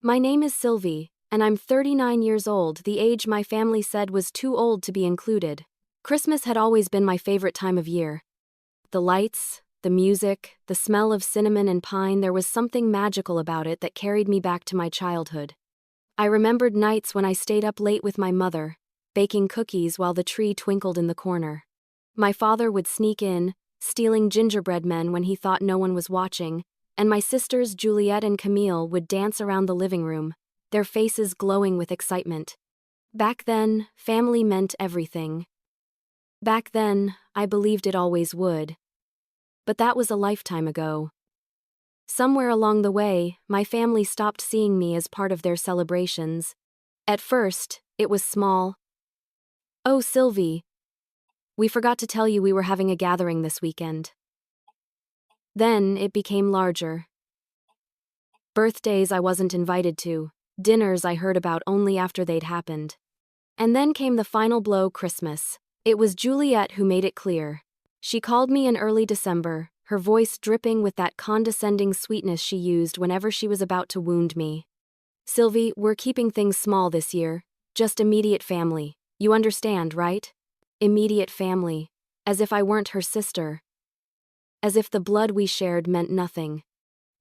My name is Sylvie, and I'm 39 years old, the age my family said was too old to be included. Christmas had always been my favorite time of year. The lights, the music, the smell of cinnamon and pine, there was something magical about it that carried me back to my childhood. I remembered nights when I stayed up late with my mother, baking cookies while the tree twinkled in the corner. My father would sneak in, stealing gingerbread men when he thought no one was watching, and my sisters Juliette and Camille would dance around the living room, their faces glowing with excitement. Back then, family meant everything. Back then, I believed it always would. But that was a lifetime ago. Somewhere along the way, my family stopped seeing me as part of their celebrations. At first, it was small. "Oh, Sylvie, we forgot to tell you we were having a gathering this weekend." Then it became larger. Birthdays I wasn't invited to, dinners I heard about only after they'd happened. And then came the final blow, Christmas. It was Juliette who made it clear. She called me in early December, her voice dripping with that condescending sweetness she used whenever she was about to wound me. "Sylvie, we're keeping things small this year, just immediate family. You understand, right?" Immediate family. As if I weren't her sister. As if the blood we shared meant nothing.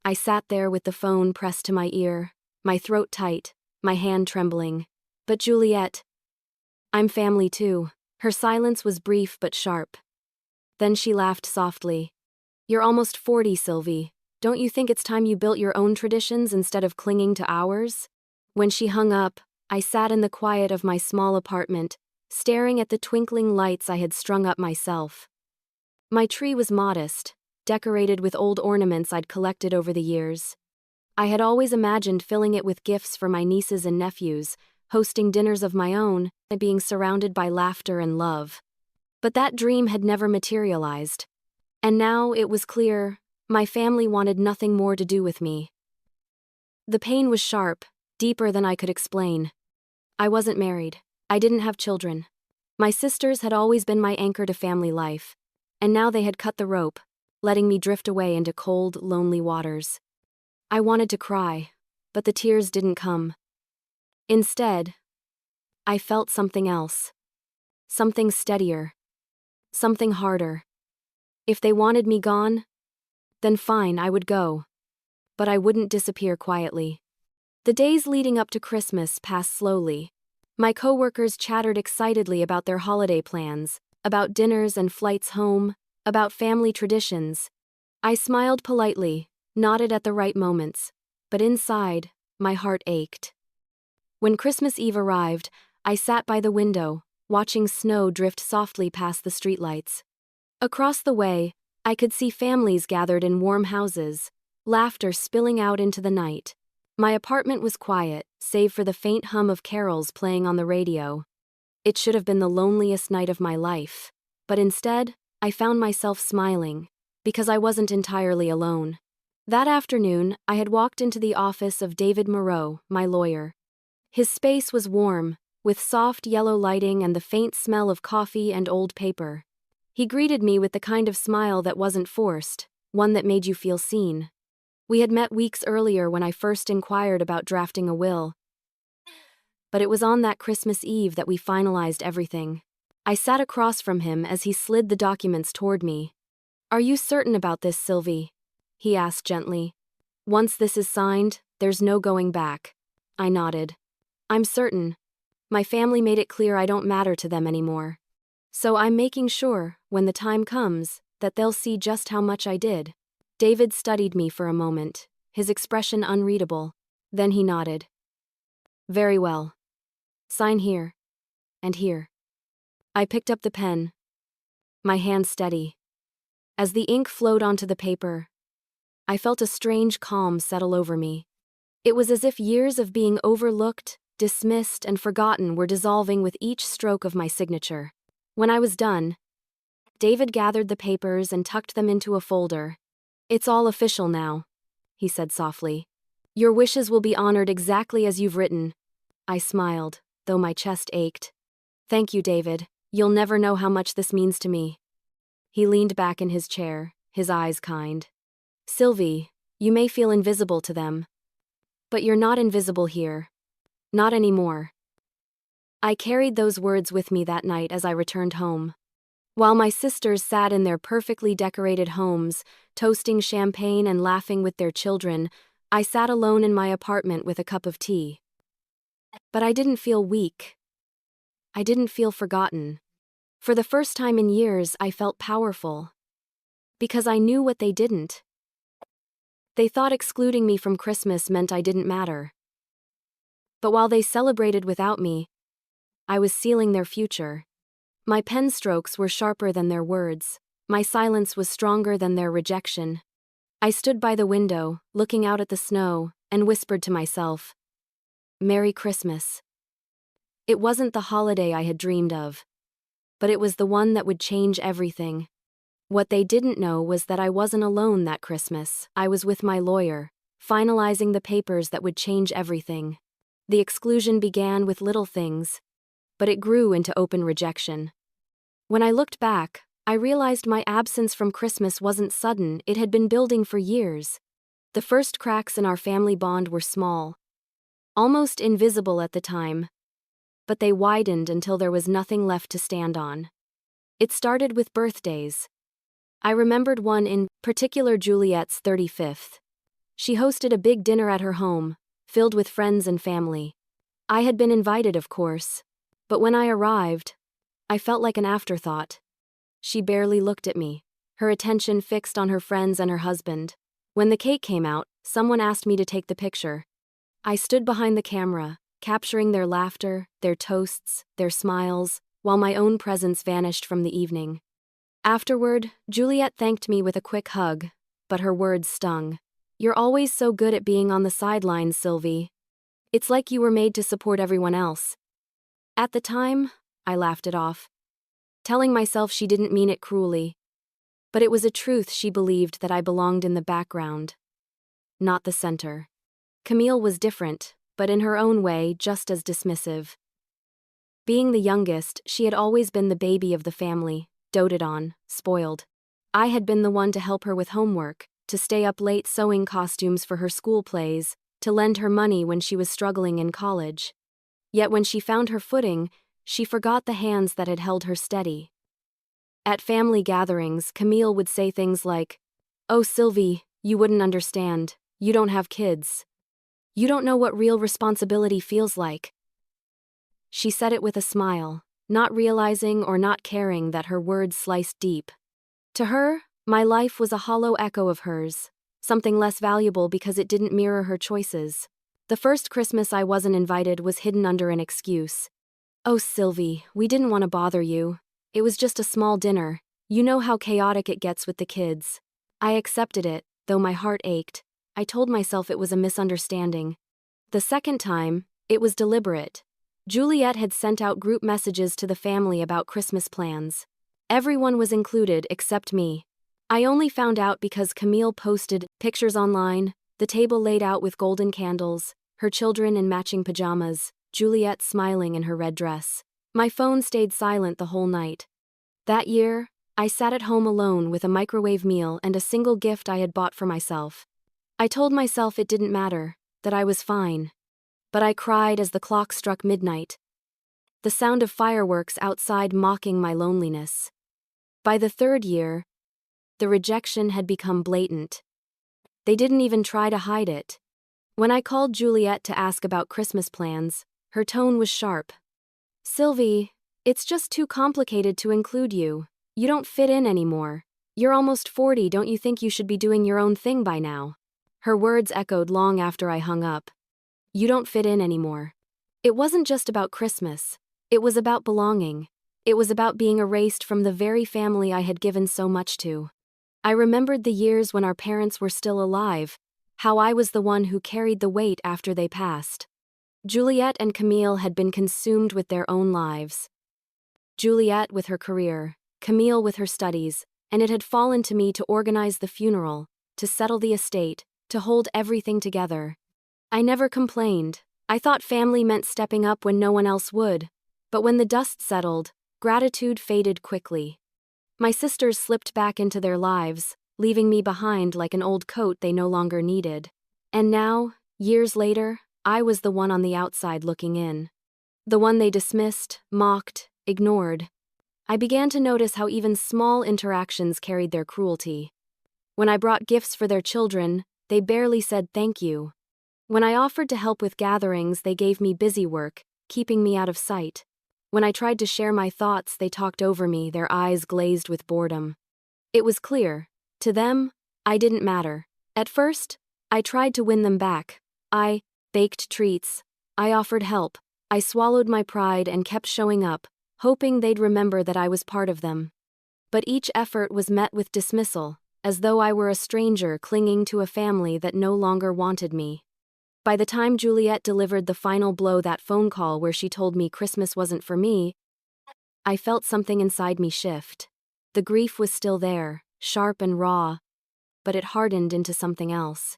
I sat there with the phone pressed to my ear, my throat tight, my hand trembling. "But Juliette, I'm family too." Her silence was brief but sharp. Then she laughed softly. "You're almost 40, Sylvie. Don't you think it's time you built your own traditions instead of clinging to ours?" When she hung up, I sat in the quiet of my small apartment, staring at the twinkling lights I had strung up myself. My tree was modest, decorated with old ornaments I'd collected over the years. I had always imagined filling it with gifts for my nieces and nephews, hosting dinners of my own, and being surrounded by laughter and love. But that dream had never materialized. And now it was clear, my family wanted nothing more to do with me. The pain was sharp, deeper than I could explain. I wasn't married. I didn't have children. My sisters had always been my anchor to family life, and now they had cut the rope, letting me drift away into cold, lonely waters. I wanted to cry, but the tears didn't come. Instead, I felt something else. Something steadier. Something harder. If they wanted me gone, then fine, I would go. But I wouldn't disappear quietly. The days leading up to Christmas passed slowly. My coworkers chattered excitedly about their holiday plans, about dinners and flights home, about family traditions. I smiled politely, nodded at the right moments, but inside, my heart ached. When Christmas Eve arrived, I sat by the window, watching snow drift softly past the streetlights. Across the way, I could see families gathered in warm houses, laughter spilling out into the night. My apartment was quiet, save for the faint hum of carols playing on the radio. It should have been the loneliest night of my life, but instead, I found myself smiling, because I wasn't entirely alone. That afternoon, I had walked into the office of David Moreau, my lawyer. His space was warm, with soft yellow lighting and the faint smell of coffee and old paper. He greeted me with the kind of smile that wasn't forced, one that made you feel seen. We had met weeks earlier when I first inquired about drafting a will. But it was on that Christmas Eve that we finalized everything. I sat across from him as he slid the documents toward me. "Are you certain about this, Sylvie?" he asked gently. "Once this is signed, there's no going back." I nodded. "I'm certain. My family made it clear I don't matter to them anymore. So I'm making sure, when the time comes, that they'll see just how much I did." David studied me for a moment, his expression unreadable. Then he nodded. "Very well. Sign here. And here." I picked up the pen, my hand steady. As the ink flowed onto the paper, I felt a strange calm settle over me. It was as if years of being overlooked, dismissed, and forgotten were dissolving with each stroke of my signature. When I was done, David gathered the papers and tucked them into a folder. "It's all official now," he said softly. "Your wishes will be honored exactly as you've written." I smiled, though my chest ached. "Thank you, David. You'll never know how much this means to me." He leaned back in his chair, his eyes kind. "Sylvie, you may feel invisible to them, But you're not invisible here. Not anymore. I carried those words with me that night as I returned home. While my sisters sat in their perfectly decorated homes, toasting champagne and laughing with their children, I sat alone in my apartment with a cup of tea. But I didn't feel weak. I didn't feel forgotten. For the first time in years, I felt powerful. Because I knew what they didn't. They thought excluding me from Christmas meant I didn't matter. But while they celebrated without me, I was sealing their future. My pen strokes were sharper than their words. My silence was stronger than their rejection. I stood by the window, looking out at the snow, and whispered to myself, "Merry Christmas." It wasn't the holiday I had dreamed of. But it was the one that would change everything. What they didn't know was that I wasn't alone that Christmas. I was with my lawyer, finalizing the papers that would change everything. The exclusion began with little things, but it grew into open rejection. When I looked back, I realized my absence from Christmas wasn't sudden, it had been building for years. The first cracks in our family bond were small, almost invisible at the time, but they widened until there was nothing left to stand on. It started with birthdays. I remembered one in particular, Juliette's 35th. She hosted a big dinner at her home, filled with friends and family. I had been invited, of course, but when I arrived, I felt like an afterthought. She barely looked at me, her attention fixed on her friends and her husband. When the cake came out, someone asked me to take the picture. I stood behind the camera, capturing their laughter, their toasts, their smiles, while my own presence vanished from the evening. Afterward, Juliette thanked me with a quick hug, but her words stung. "You're always so good at being on the sidelines, Sylvie. It's like you were made to support everyone else." At the time, I laughed it off, telling myself she didn't mean it cruelly. But it was a truth. She believed that I belonged in the background, not the center. Camille was different, but in her own way, just as dismissive. Being the youngest, she had always been the baby of the family, doted on, spoiled. I had been the one to help her with homework, to stay up late sewing costumes for her school plays, to lend her money when she was struggling in college. Yet when she found her footing, she forgot the hands that had held her steady. At family gatherings, Camille would say things like, "Oh, Sylvie, you wouldn't understand. You don't have kids. You don't know what real responsibility feels like." She said it with a smile, not realizing or not caring that her words sliced deep. To her, my life was a hollow echo of hers, something less valuable because it didn't mirror her choices. The first Christmas I wasn't invited was hidden under an excuse. "Oh, Sylvie, we didn't want to bother you. It was just a small dinner. You know how chaotic it gets with the kids." I accepted it, though my heart ached. I told myself it was a misunderstanding. The second time, it was deliberate. Juliette had sent out group messages to the family about Christmas plans. Everyone was included except me. I only found out because Camille posted pictures online, the table laid out with golden candles, her children in matching pajamas, Juliette smiling in her red dress. My phone stayed silent the whole night. That year, I sat at home alone with a microwave meal and a single gift I had bought for myself. I told myself it didn't matter, that I was fine. But I cried as the clock struck midnight, the sound of fireworks outside mocking my loneliness. By the third year, the rejection had become blatant. They didn't even try to hide it. When I called Juliette to ask about Christmas plans, her tone was sharp. "Sylvie, it's just too complicated to include you. You don't fit in anymore. You're almost 40, don't you think you should be doing your own thing by now?" Her words echoed long after I hung up. You don't fit in anymore. It wasn't just about Christmas. It was about belonging. It was about being erased from the very family I had given so much to. I remembered the years when our parents were still alive, how I was the one who carried the weight after they passed. Juliette and Camille had been consumed with their own lives. Juliette with her career, Camille with her studies, and it had fallen to me to organize the funeral, to settle the estate, to hold everything together. I never complained. I thought family meant stepping up when no one else would. But when the dust settled, gratitude faded quickly. My sisters slipped back into their lives, leaving me behind like an old coat they no longer needed. And now, Years later, I was the one on the outside looking in. The one they dismissed, mocked, ignored. I began to notice how even small interactions carried their cruelty. When I brought gifts for their children, they barely said thank you. When I offered to help with gatherings, they gave me busy work, keeping me out of sight. When I tried to share my thoughts, they talked over me, their eyes glazed with boredom. It was clear. To them, I didn't matter. At first, I tried to win them back. I baked treats. I offered help. I swallowed my pride and kept showing up, hoping they'd remember that I was part of them. But each effort was met with dismissal, as though I were a stranger clinging to a family that no longer wanted me. By the time Juliette delivered the final blow, that phone call where she told me Christmas wasn't for me, I felt something inside me shift. The grief was still there, sharp and raw, but it hardened into something else.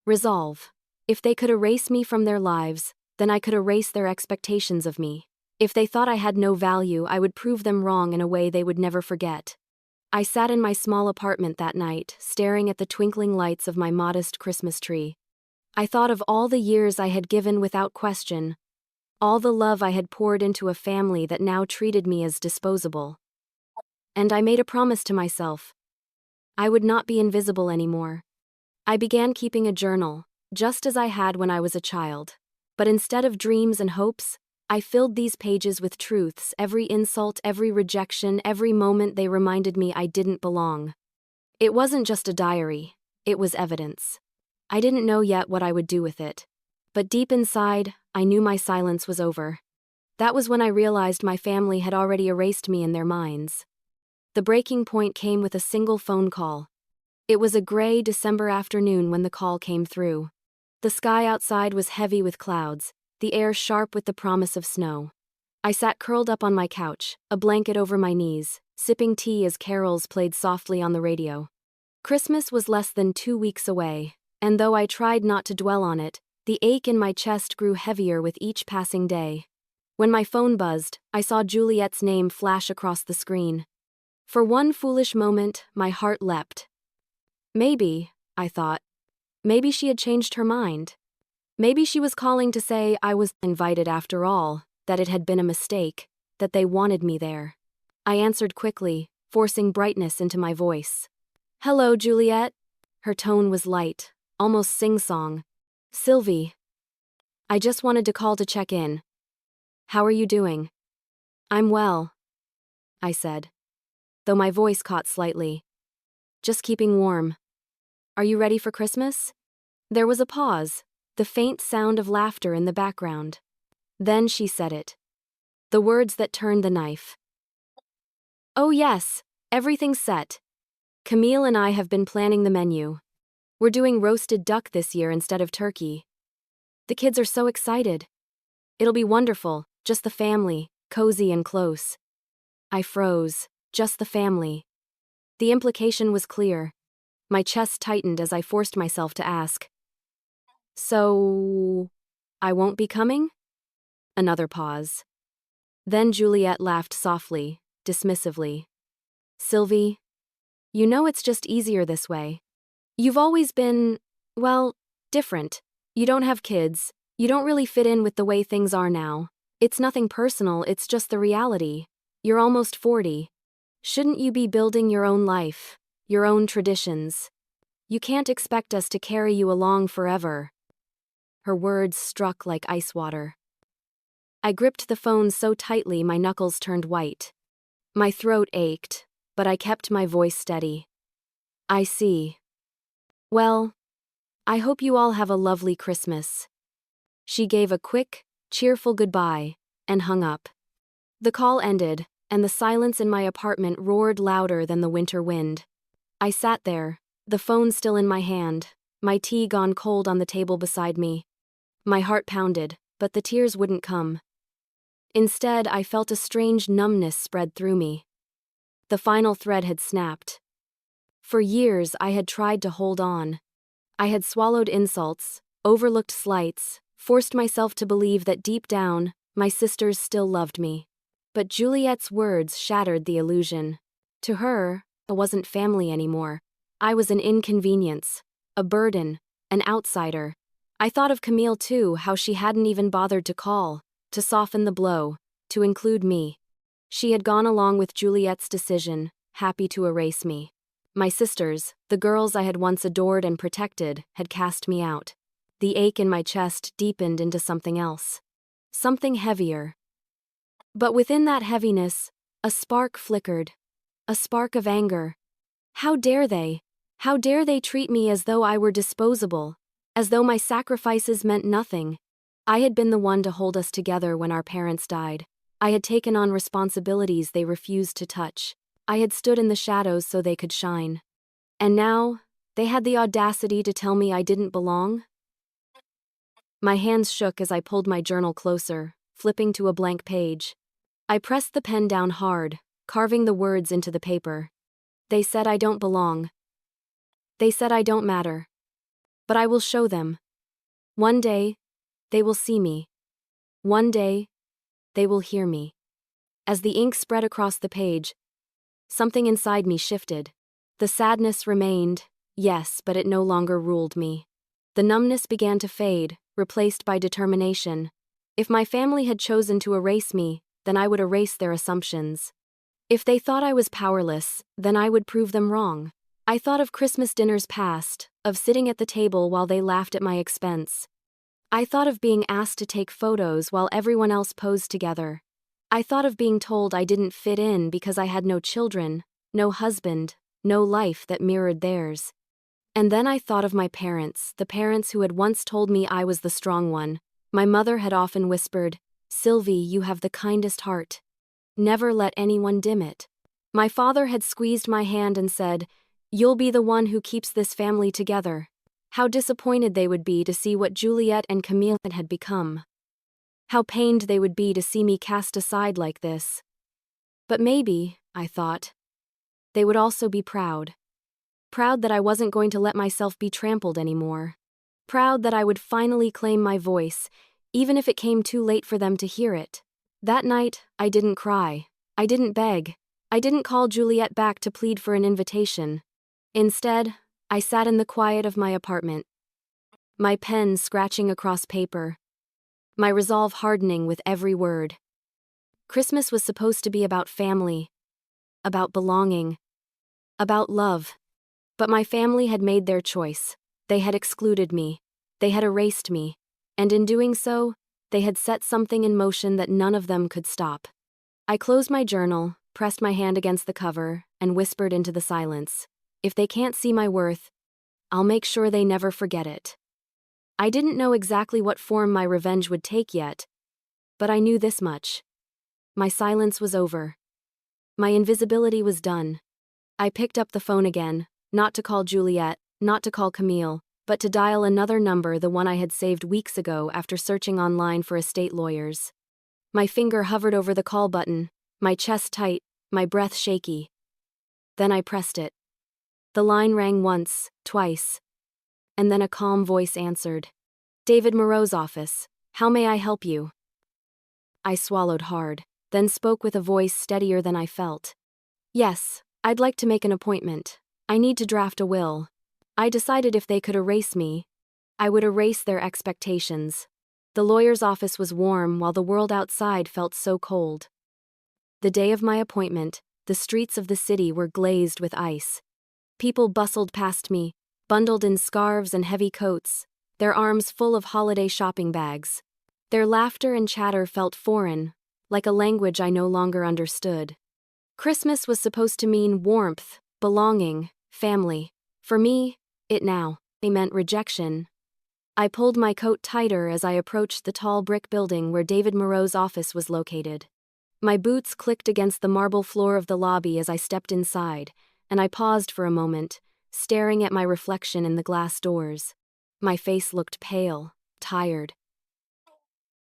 Resolve. If they could erase me from their lives, then I could erase their expectations of me. If they thought I had no value, I would prove them wrong in a way they would never forget. I sat in my small apartment that night, staring at the twinkling lights of my modest Christmas tree. I thought of all the years I had given without question, all the love I had poured into a family that now treated me as disposable. And I made a promise to myself. I would not be invisible anymore. I began keeping a journal, just as I had when I was a child. But instead of dreams and hopes, I filled these pages with truths, every insult, every rejection, every moment they reminded me I didn't belong. It wasn't just a diary, it was evidence. I didn't know yet what I would do with it. But deep inside, I knew my silence was over. That was when I realized my family had already erased me in their minds. The breaking point came with a single phone call. It was a gray December afternoon when the call came through. The sky outside was heavy with clouds, the air sharp with the promise of snow. I sat curled up on my couch, a blanket over my knees, sipping tea as carols played softly on the radio. Christmas was less than 2 weeks away, and though I tried not to dwell on it, the ache in my chest grew heavier with each passing day. When my phone buzzed, I saw Juliette's name flash across the screen. For one foolish moment, my heart leapt. Maybe, I thought, maybe she had changed her mind. Maybe she was calling to say I was invited after all, that it had been a mistake, that they wanted me there. I answered quickly, forcing brightness into my voice. "Hello, Juliette." Her tone was light, almost sing-song. "Sylvie. I just wanted to call to check in. How are you doing?" "I'm well," I said, though my voice caught slightly. "Just keeping warm. Are you ready for Christmas?" There was a pause, the faint sound of laughter in the background. Then she said it. The words that turned the knife. "Oh yes, everything's set. Camille and I have been planning the menu. We're doing roasted duck this year instead of turkey. The kids are so excited. It'll be wonderful, just the family, cozy and close." I froze. Just the family. The implication was clear. My chest tightened as I forced myself to ask. "So, I won't be coming?" Another pause. Then Juliette laughed softly, dismissively. "Sylvie, you know it's just easier this way. You've always been, well, different. You don't have kids. You don't really fit in with the way things are now. It's nothing personal, it's just the reality. You're almost 40. Shouldn't you be building your own life, your own traditions? You can't expect us to carry you along forever." Her words struck like ice water. I gripped the phone so tightly my knuckles turned white. My throat ached, but I kept my voice steady. "I see. Well, I hope you all have a lovely Christmas." She gave a quick, cheerful goodbye, and hung up. The call ended, and the silence in my apartment roared louder than the winter wind. I sat there, the phone still in my hand, my tea gone cold on the table beside me. My heart pounded, but the tears wouldn't come. Instead, I felt a strange numbness spread through me. The final thread had snapped. For years, I had tried to hold on. I had swallowed insults, overlooked slights, forced myself to believe that deep down, my sisters still loved me. But Juliette's words shattered the illusion. To her, I wasn't family anymore. I was an inconvenience, a burden, an outsider. I thought of Camille too, how she hadn't even bothered to call, to soften the blow, to include me. She had gone along with Juliette's decision, happy to erase me. My sisters, the girls I had once adored and protected, had cast me out. The ache in my chest deepened into something else. Something heavier. But within that heaviness, a spark flickered. A spark of anger. How dare they? How dare they treat me as though I were disposable? As though my sacrifices meant nothing. I had been the one to hold us together when our parents died. I had taken on responsibilities they refused to touch. I had stood in the shadows so they could shine. And now, they had the audacity to tell me I didn't belong? My hands shook as I pulled my journal closer, flipping to a blank page. I pressed the pen down hard, carving the words into the paper. They said I don't belong. They said I don't matter. But I will show them. One day, they will see me. One day, they will hear me. As the ink spread across the page, something inside me shifted. The sadness remained, yes, but it no longer ruled me. The numbness began to fade, replaced by determination. If my family had chosen to erase me, then I would erase their assumptions. If they thought I was powerless, then I would prove them wrong. I thought of Christmas dinners past, of sitting at the table while they laughed at my expense. I thought of being asked to take photos while everyone else posed together. I thought of being told I didn't fit in because I had no children, no husband, no life that mirrored theirs. And then I thought of my parents, the parents who had once told me I was the strong one. My mother had often whispered, "Sylvie, you have the kindest heart. Never let anyone dim it." My father had squeezed my hand and said, "You'll be the one who keeps this family together." How disappointed they would be to see what Juliette and Camille had become. How pained they would be to see me cast aside like this. But maybe, I thought, they would also be proud. Proud that I wasn't going to let myself be trampled anymore. Proud that I would finally claim my voice, even if it came too late for them to hear it. That night, I didn't cry. I didn't beg. I didn't call Juliette back to plead for an invitation. Instead, I sat in the quiet of my apartment, my pen scratching across paper, my resolve hardening with every word. Christmas was supposed to be about family, about belonging, about love. But my family had made their choice. They had excluded me. They had erased me. And in doing so, they had set something in motion that none of them could stop. I closed my journal, pressed my hand against the cover, and whispered into the silence. If they can't see my worth, I'll make sure they never forget it. I didn't know exactly what form my revenge would take yet, but I knew this much. My silence was over. My invisibility was done. I picked up the phone again, not to call Juliette, not to call Camille, but to dial another number, the one I had saved weeks ago after searching online for estate lawyers. My finger hovered over the call button, my chest tight, my breath shaky. Then I pressed it. The line rang once, twice, and then a calm voice answered. "David Moreau's office. How may I help you?" I swallowed hard, then spoke with a voice steadier than I felt. "Yes, I'd like to make an appointment. I need to draft a will. I decided if they could erase me, I would erase their expectations." The lawyer's office was warm while the world outside felt so cold. The day of my appointment, the streets of the city were glazed with ice. People bustled past me, bundled in scarves and heavy coats, their arms full of holiday shopping bags. Their laughter and chatter felt foreign, like a language I no longer understood. Christmas was supposed to mean warmth, belonging, family. For me, it meant rejection. I pulled my coat tighter as I approached the tall brick building where David Moreau's office was located. My boots clicked against the marble floor of the lobby as I stepped inside, and I paused for a moment, staring at my reflection in the glass doors. My face looked pale, tired.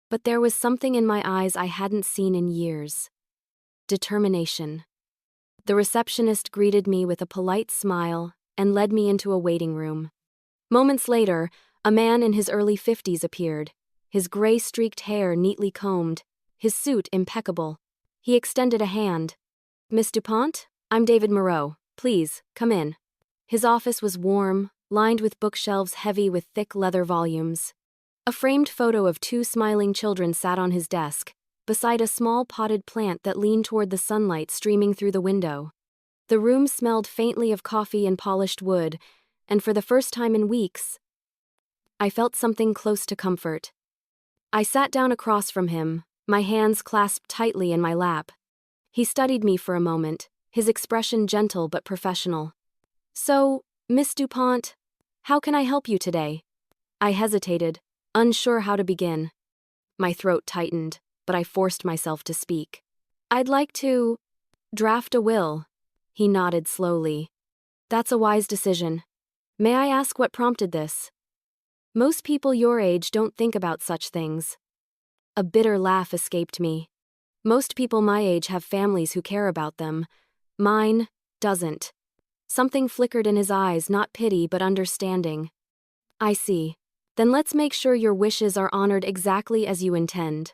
But there was something in my eyes I hadn't seen in years. Determination. The receptionist greeted me with a polite smile and led me into a waiting room. Moments later, a man in his early 50s appeared, his gray-streaked hair neatly combed, his suit impeccable. He extended a hand. "Miss Dupont? I'm David Moreau. Please, come in." His office was warm, lined with bookshelves heavy with thick leather volumes. A framed photo of two smiling children sat on his desk, beside a small potted plant that leaned toward the sunlight streaming through the window. The room smelled faintly of coffee and polished wood, and for the first time in weeks, I felt something close to comfort. I sat down across from him, my hands clasped tightly in my lap. He studied me for a moment, his expression gentle but professional. "So, Miss Dupont, how can I help you today?" I hesitated, unsure how to begin. My throat tightened, but I forced myself to speak. "I'd like to draft a will." He nodded slowly. "That's a wise decision. May I ask what prompted this?" "Most people your age don't think about such things." A bitter laugh escaped me. "Most people my age have families who care about them. Mine doesn't." Something flickered in his eyes, not pity but understanding. "I see. Then let's make sure your wishes are honored exactly as you intend."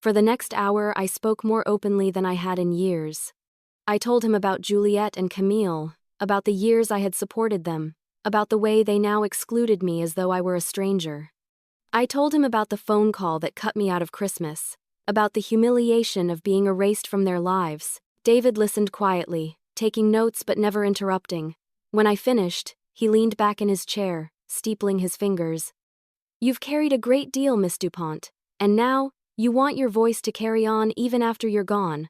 For the next hour I spoke more openly than I had in years. I told him about Juliette and Camille, about the years I had supported them, about the way they now excluded me as though I were a stranger. I told him about the phone call that cut me out of Christmas, about the humiliation of being erased from their lives. David listened quietly, taking notes but never interrupting. When I finished, he leaned back in his chair, steepling his fingers. "You've carried a great deal, Miss Dupont, and now, you want your voice to carry on even after you're gone."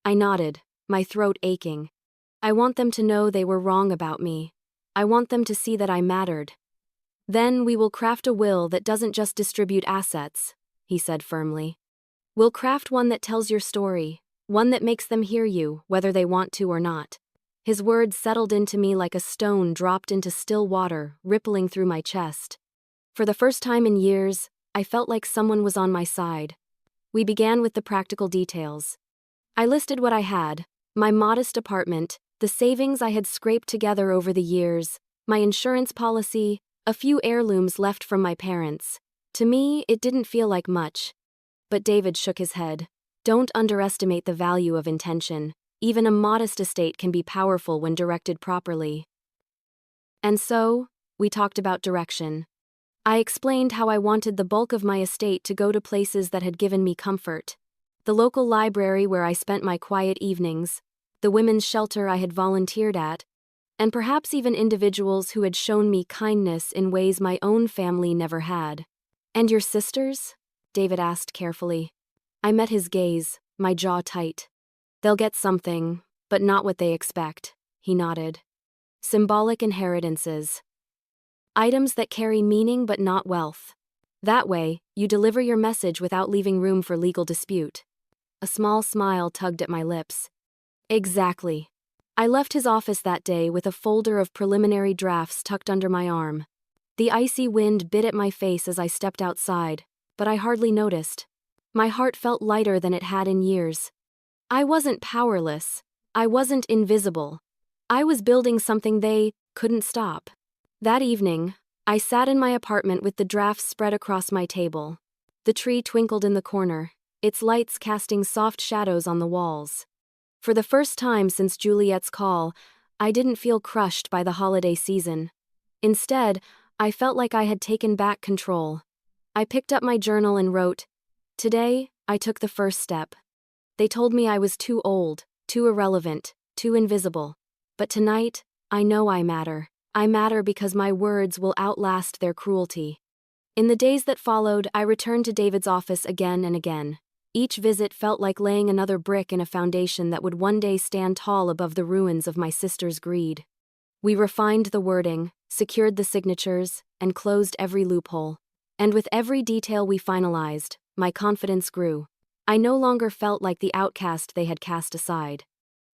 I nodded, my throat aching. "I want them to know they were wrong about me. I want them to see that I mattered." "Then we will craft a will that doesn't just distribute assets," he said firmly. "We'll craft one that tells your story, one that makes them hear you, whether they want to or not." His words settled into me like a stone dropped into still water, rippling through my chest. For the first time in years, I felt like someone was on my side. We began with the practical details. I listed what I had: my modest apartment, the savings I had scraped together over the years, my insurance policy, a few heirlooms left from my parents. To me, it didn't feel like much. But David shook his head. "Don't underestimate the value of intention. Even a modest estate can be powerful when directed properly." And so, we talked about direction. I explained how I wanted the bulk of my estate to go to places that had given me comfort. The local library where I spent my quiet evenings, the women's shelter I had volunteered at, and perhaps even individuals who had shown me kindness in ways my own family never had. "And your sisters?" David asked carefully. I met his gaze, my jaw tight. "They'll get something, but not what they expect," he nodded. "Symbolic inheritances. Items that carry meaning but not wealth. That way, you deliver your message without leaving room for legal dispute." A small smile tugged at my lips. "Exactly." I left his office that day with a folder of preliminary drafts tucked under my arm. The icy wind bit at my face as I stepped outside, but I hardly noticed. My heart felt lighter than it had in years. I wasn't powerless. I wasn't invisible. I was building something they couldn't stop. That evening, I sat in my apartment with the drafts spread across my table. The tree twinkled in the corner, its lights casting soft shadows on the walls. For the first time since Juliette's call, I didn't feel crushed by the holiday season. Instead, I felt like I had taken back control. I picked up my journal and wrote, "Today, I took the first step. They told me I was too old, too irrelevant, too invisible. But tonight, I know I matter. I matter because my words will outlast their cruelty." In the days that followed, I returned to David's office again and again. Each visit felt like laying another brick in a foundation that would one day stand tall above the ruins of my sister's greed. We refined the wording, secured the signatures, and closed every loophole. And with every detail we finalized, my confidence grew. I no longer felt like the outcast they had cast aside.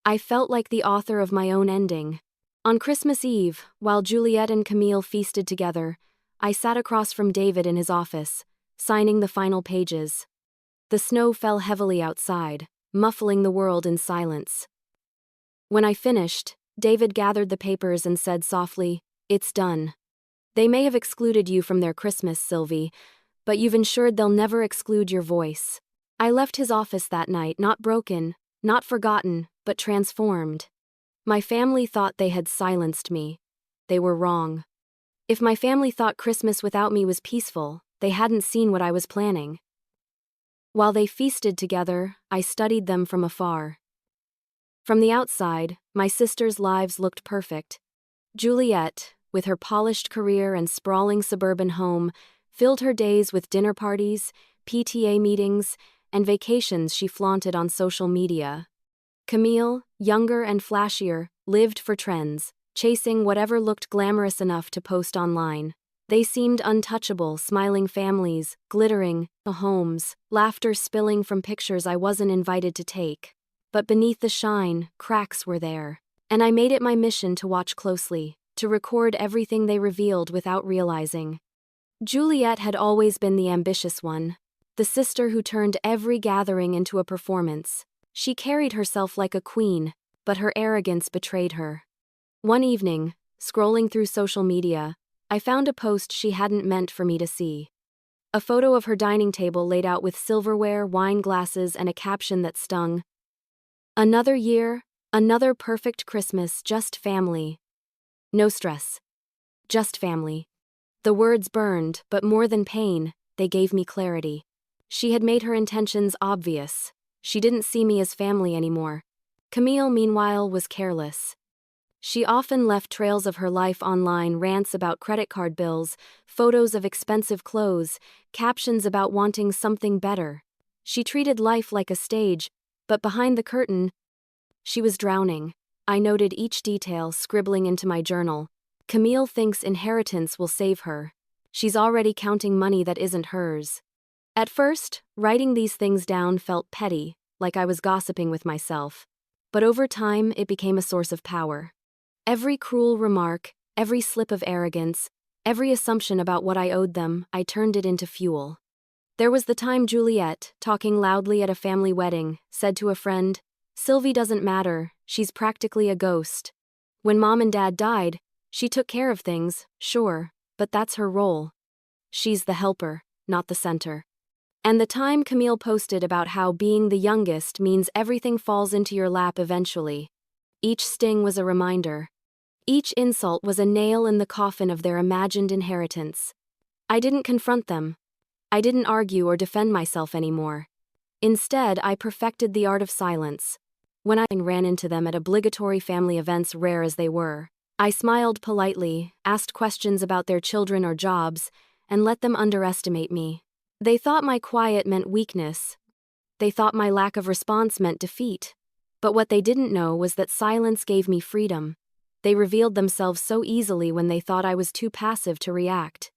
I felt like the author of my own ending. On Christmas Eve, while Juliette and Camille feasted together, I sat across from David in his office, signing the final pages. The snow fell heavily outside, muffling the world in silence. When I finished, David gathered the papers and said softly, "It's done. They may have excluded you from their Christmas, Sylvie, but you've ensured they'll never exclude your voice." I left his office that night, not broken, not forgotten, but transformed. My family thought they had silenced me. They were wrong. If my family thought Christmas without me was peaceful, they hadn't seen what I was planning. While they feasted together, I studied them from afar. From the outside, my sisters' lives looked perfect. Juliette, with her polished career and sprawling suburban home, filled her days with dinner parties, PTA meetings, and vacations she flaunted on social media. Camille, younger and flashier, lived for trends, chasing whatever looked glamorous enough to post online. They seemed untouchable, smiling families, glittering homes, laughter spilling from pictures I wasn't invited to take. But beneath the shine, cracks were there. And I made it my mission to watch closely, to record everything they revealed without realizing. Juliette had always been the ambitious one, the sister who turned every gathering into a performance. She carried herself like a queen, but her arrogance betrayed her. One evening, scrolling through social media, I found a post she hadn't meant for me to see. A photo of her dining table laid out with silverware, wine glasses, and a caption that stung. "Another year, another perfect Christmas, just family. No stress. Just family." The words burned, but more than pain, they gave me clarity. She had made her intentions obvious. She didn't see me as family anymore. Camille, meanwhile, was careless. She often left trails of her life online, rants about credit card bills, photos of expensive clothes, captions about wanting something better. She treated life like a stage, but behind the curtain, she was drowning. I noted each detail, scribbling into my journal. Camille thinks inheritance will save her. She's already counting money that isn't hers. At first, writing these things down felt petty, like I was gossiping with myself. But over time, it became a source of power. Every cruel remark, every slip of arrogance, every assumption about what I owed them, I turned it into fuel. There was the time Juliette, talking loudly at a family wedding, said to a friend, "Sylvie doesn't matter, she's practically a ghost. When Mom and Dad died, she took care of things, sure, but that's her role. She's the helper, not the center." And the time Camille posted about how being the youngest means everything falls into your lap eventually. Each sting was a reminder. Each insult was a nail in the coffin of their imagined inheritance. I didn't confront them. I didn't argue or defend myself anymore. Instead, I perfected the art of silence. When I ran into them at obligatory family events, rare as they were, I smiled politely, asked questions about their children or jobs, and let them underestimate me. They thought my quiet meant weakness. They thought my lack of response meant defeat. But what they didn't know was that silence gave me freedom. They revealed themselves so easily when they thought I was too passive to react.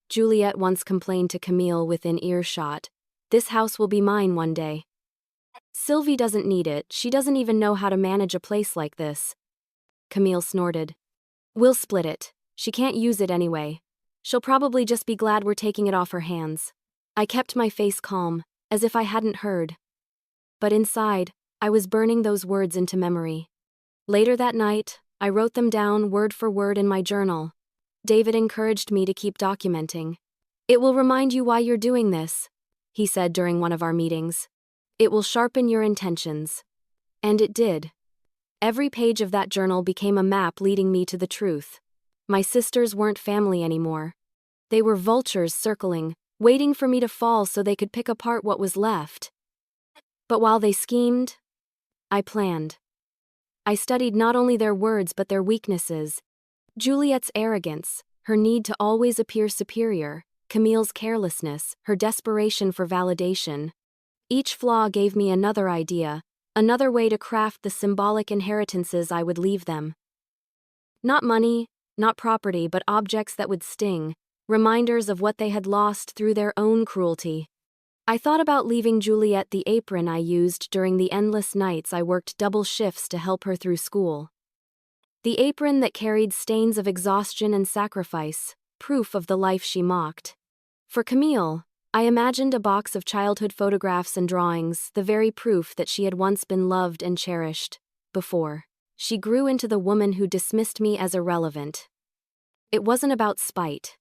Juliette once complained to Camille within earshot, "This house will be mine one day. Sylvie doesn't need it, she doesn't even know how to manage a place like this." Camille snorted. "We'll split it. She can't use it anyway. She'll probably just be glad we're taking it off her hands." I kept my face calm, as if I hadn't heard. But inside, I was burning those words into memory. Later that night, I wrote them down word for word in my journal. David encouraged me to keep documenting. "It will remind you why you're doing this," he said during one of our meetings. "It will sharpen your intentions." And it did. Every page of that journal became a map leading me to the truth. My sisters weren't family anymore. They were vultures circling, waiting for me to fall so they could pick apart what was left. But while they schemed, I planned. I studied not only their words but their weaknesses. Juliette's arrogance, her need to always appear superior, Camille's carelessness, her desperation for validation. Each flaw gave me another idea, another way to craft the symbolic inheritances I would leave them. Not money, not property, but objects that would sting, reminders of what they had lost through their own cruelty. I thought about leaving Juliette the apron I used during the endless nights I worked double shifts to help her through school. The apron that carried stains of exhaustion and sacrifice, proof of the life she mocked. For Camille, I imagined a box of childhood photographs and drawings, the very proof that she had once been loved and cherished, before she grew into the woman who dismissed me as irrelevant. It wasn't about spite.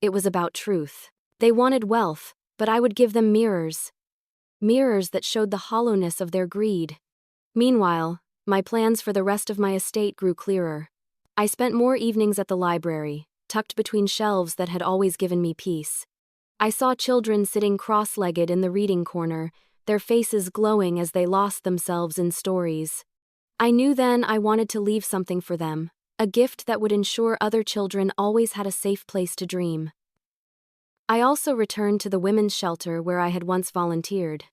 It was about truth. They wanted wealth, but I would give them mirrors. Mirrors that showed the hollowness of their greed. Meanwhile, my plans for the rest of my estate grew clearer. I spent more evenings at the library, tucked between shelves that had always given me peace. I saw children sitting cross-legged in the reading corner, their faces glowing as they lost themselves in stories. I knew then I wanted to leave something for them, a gift that would ensure other children always had a safe place to dream. I also returned to the women's shelter where I had once volunteered.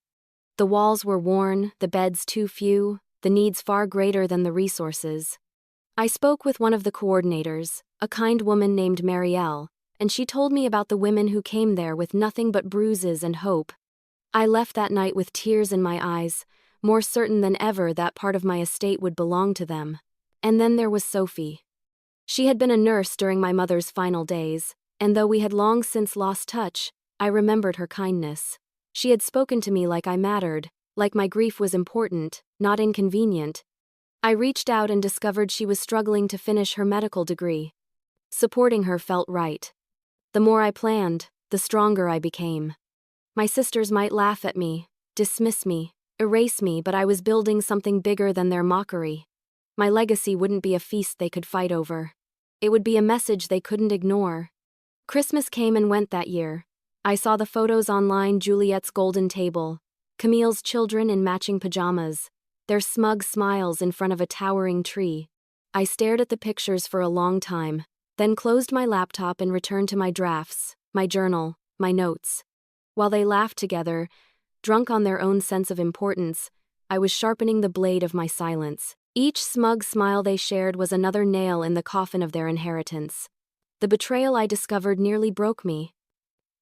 The walls were worn, the beds too few, the needs far greater than the resources. I spoke with one of the coordinators, a kind woman named Marielle, and she told me about the women who came there with nothing but bruises and hope. I left that night with tears in my eyes, more certain than ever that part of my estate would belong to them. And then there was Sophie. She had been a nurse during my mother's final days, and though we had long since lost touch, I remembered her kindness. She had spoken to me like I mattered, like my grief was important, not inconvenient. I reached out and discovered she was struggling to finish her medical degree. Supporting her felt right. The more I planned, the stronger I became. My sisters might laugh at me, dismiss me, erase me, but I was building something bigger than their mockery. My legacy wouldn't be a feast they could fight over. It would be a message they couldn't ignore. Christmas came and went that year. I saw the photos online: Juliette's golden table, Camille's children in matching pajamas, their smug smiles in front of a towering tree. I stared at the pictures for a long time, then closed my laptop and returned to my drafts, my journal, my notes. While they laughed together, drunk on their own sense of importance, I was sharpening the blade of my silence. Each smug smile they shared was another nail in the coffin of their inheritance. The betrayal I discovered nearly broke me.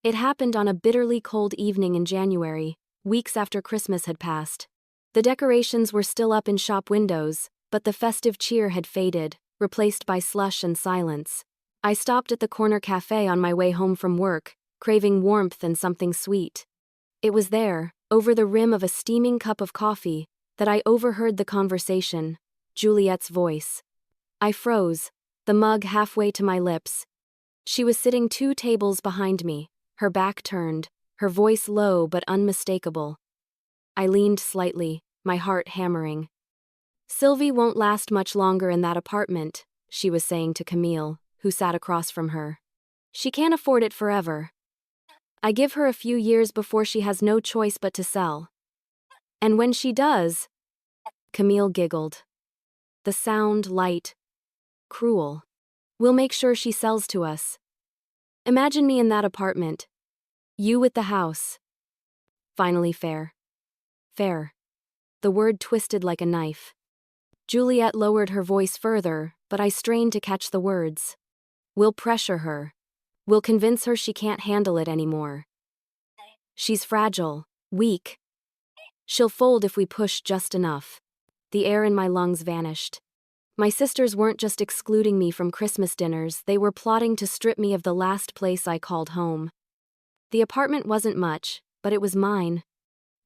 It happened on a bitterly cold evening in January, weeks after Christmas had passed. The decorations were still up in shop windows, but the festive cheer had faded, replaced by slush and silence. I stopped at the corner cafe on my way home from work, craving warmth and something sweet. It was there, over the rim of a steaming cup of coffee, that I overheard the conversation, Juliette's voice. I froze, the mug halfway to my lips. She was sitting 2 tables behind me, her back turned, her voice low but unmistakable. I leaned slightly, my heart hammering. "Sylvie won't last much longer in that apartment," she was saying to Camille, who sat across from her. "She can't afford it forever. I give her a few years before she has no choice but to sell. And when she does..." Camille giggled. The sound light, cruel. "We'll make sure she sells to us. Imagine me in that apartment. You with the house. Finally fair. Fair." The word twisted like a knife. Juliette lowered her voice further, but I strained to catch the words. "We'll pressure her. We'll convince her she can't handle it anymore. She's fragile, weak. She'll fold if we push just enough." The air in my lungs vanished. My sisters weren't just excluding me from Christmas dinners, they were plotting to strip me of the last place I called home. The apartment wasn't much, but it was mine.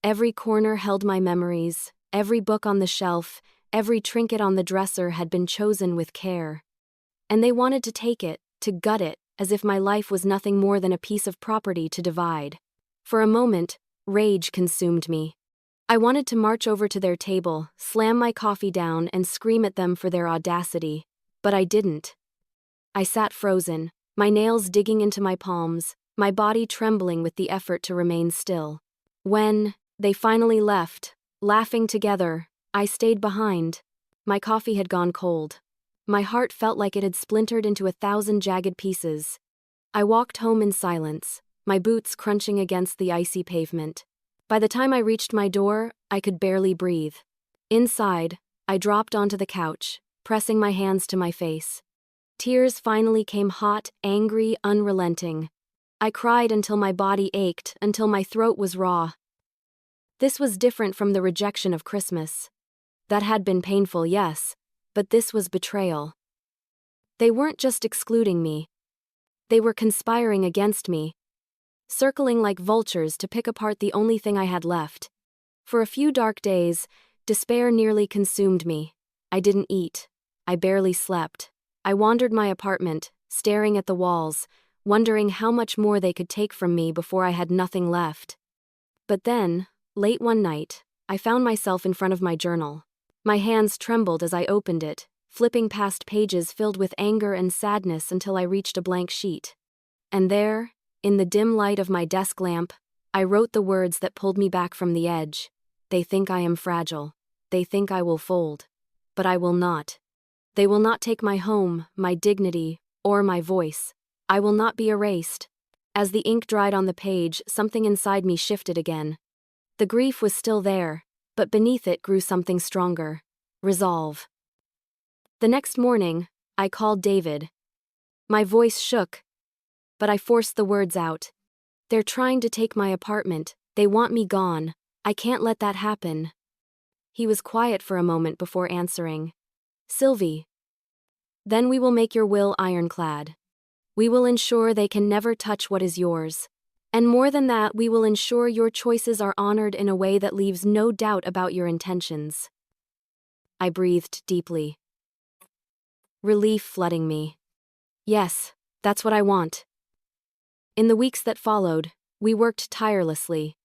Every corner held my memories, every book on the shelf, every trinket on the dresser had been chosen with care. And they wanted to take it, to gut it, as if my life was nothing more than a piece of property to divide. For a moment, rage consumed me. I wanted to march over to their table, slam my coffee down, and scream at them for their audacity, but I didn't. I sat frozen, my nails digging into my palms, my body trembling with the effort to remain still. When they finally left, laughing together, I stayed behind. My coffee had gone cold. My heart felt like it had splintered into 1,000 jagged pieces. I walked home in silence, my boots crunching against the icy pavement. By the time I reached my door, I could barely breathe. Inside, I dropped onto the couch, pressing my hands to my face. Tears finally came hot, angry, unrelenting. I cried until my body ached, until my throat was raw. This was different from the rejection of Christmas. That had been painful, yes, but this was betrayal. They weren't just excluding me. They were conspiring against me, circling like vultures to pick apart the only thing I had left. For a few dark days, despair nearly consumed me. I didn't eat. I barely slept. I wandered my apartment, staring at the walls, wondering how much more they could take from me before I had nothing left. But then, late one night, I found myself in front of my journal. My hands trembled as I opened it, flipping past pages filled with anger and sadness until I reached a blank sheet. And there, in the dim light of my desk lamp, I wrote the words that pulled me back from the edge. They think I am fragile. They think I will fold. But I will not. They will not take my home, my dignity, or my voice. I will not be erased. As the ink dried on the page, something inside me shifted again. The grief was still there, but beneath it grew something stronger. Resolve. The next morning, I called David. My voice shook, but I forced the words out. They're trying to take my apartment. They want me gone. I can't let that happen. He was quiet for a moment before answering. Sylvie. Then we will make your will ironclad. We will ensure they can never touch what is yours. And more than that, we will ensure your choices are honored in a way that leaves no doubt about your intentions. I breathed deeply. Relief flooding me. Yes, that's what I want. In the weeks that followed, we worked tirelessly.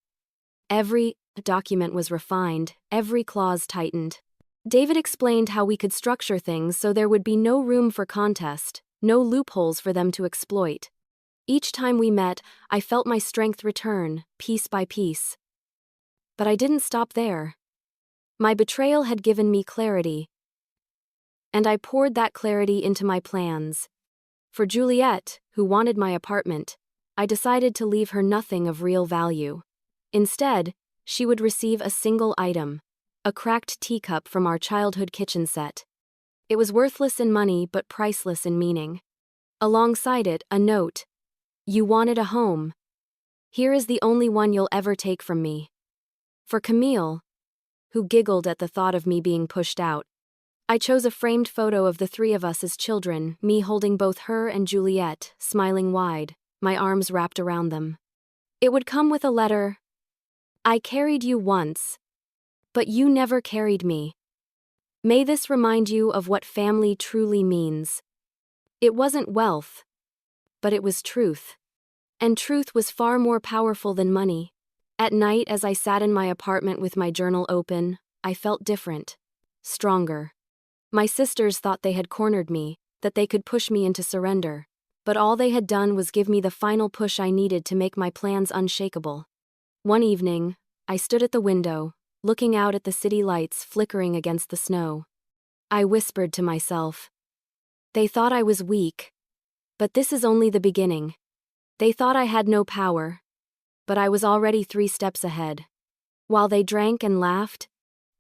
Every document was refined, every clause tightened. David explained how we could structure things so there would be no room for contest, no loopholes for them to exploit. Each time we met, I felt my strength return, piece by piece. But I didn't stop there. My betrayal had given me clarity, and I poured that clarity into my plans. For Juliette, who wanted my apartment, I decided to leave her nothing of real value. Instead, she would receive a single item, a cracked teacup from our childhood kitchen set. It was worthless in money but priceless in meaning. Alongside it, a note. You wanted a home. Here is the only one you'll ever take from me. For Camille, who giggled at the thought of me being pushed out, I chose a framed photo of the three of us as children, me holding both her and Juliette, smiling wide, my arms wrapped around them. It would come with a letter. I carried you once, but you never carried me. May this remind you of what family truly means. It wasn't wealth, but it was truth. And truth was far more powerful than money. At night, as I sat in my apartment with my journal open, I felt different, stronger. My sisters thought they had cornered me, that they could push me into surrender, but all they had done was give me the final push I needed to make my plans unshakable. One evening, I stood at the window, looking out at the city lights flickering against the snow. I whispered to myself. They thought I was weak, but this is only the beginning. They thought I had no power, but I was already 3 steps ahead. While they drank and laughed,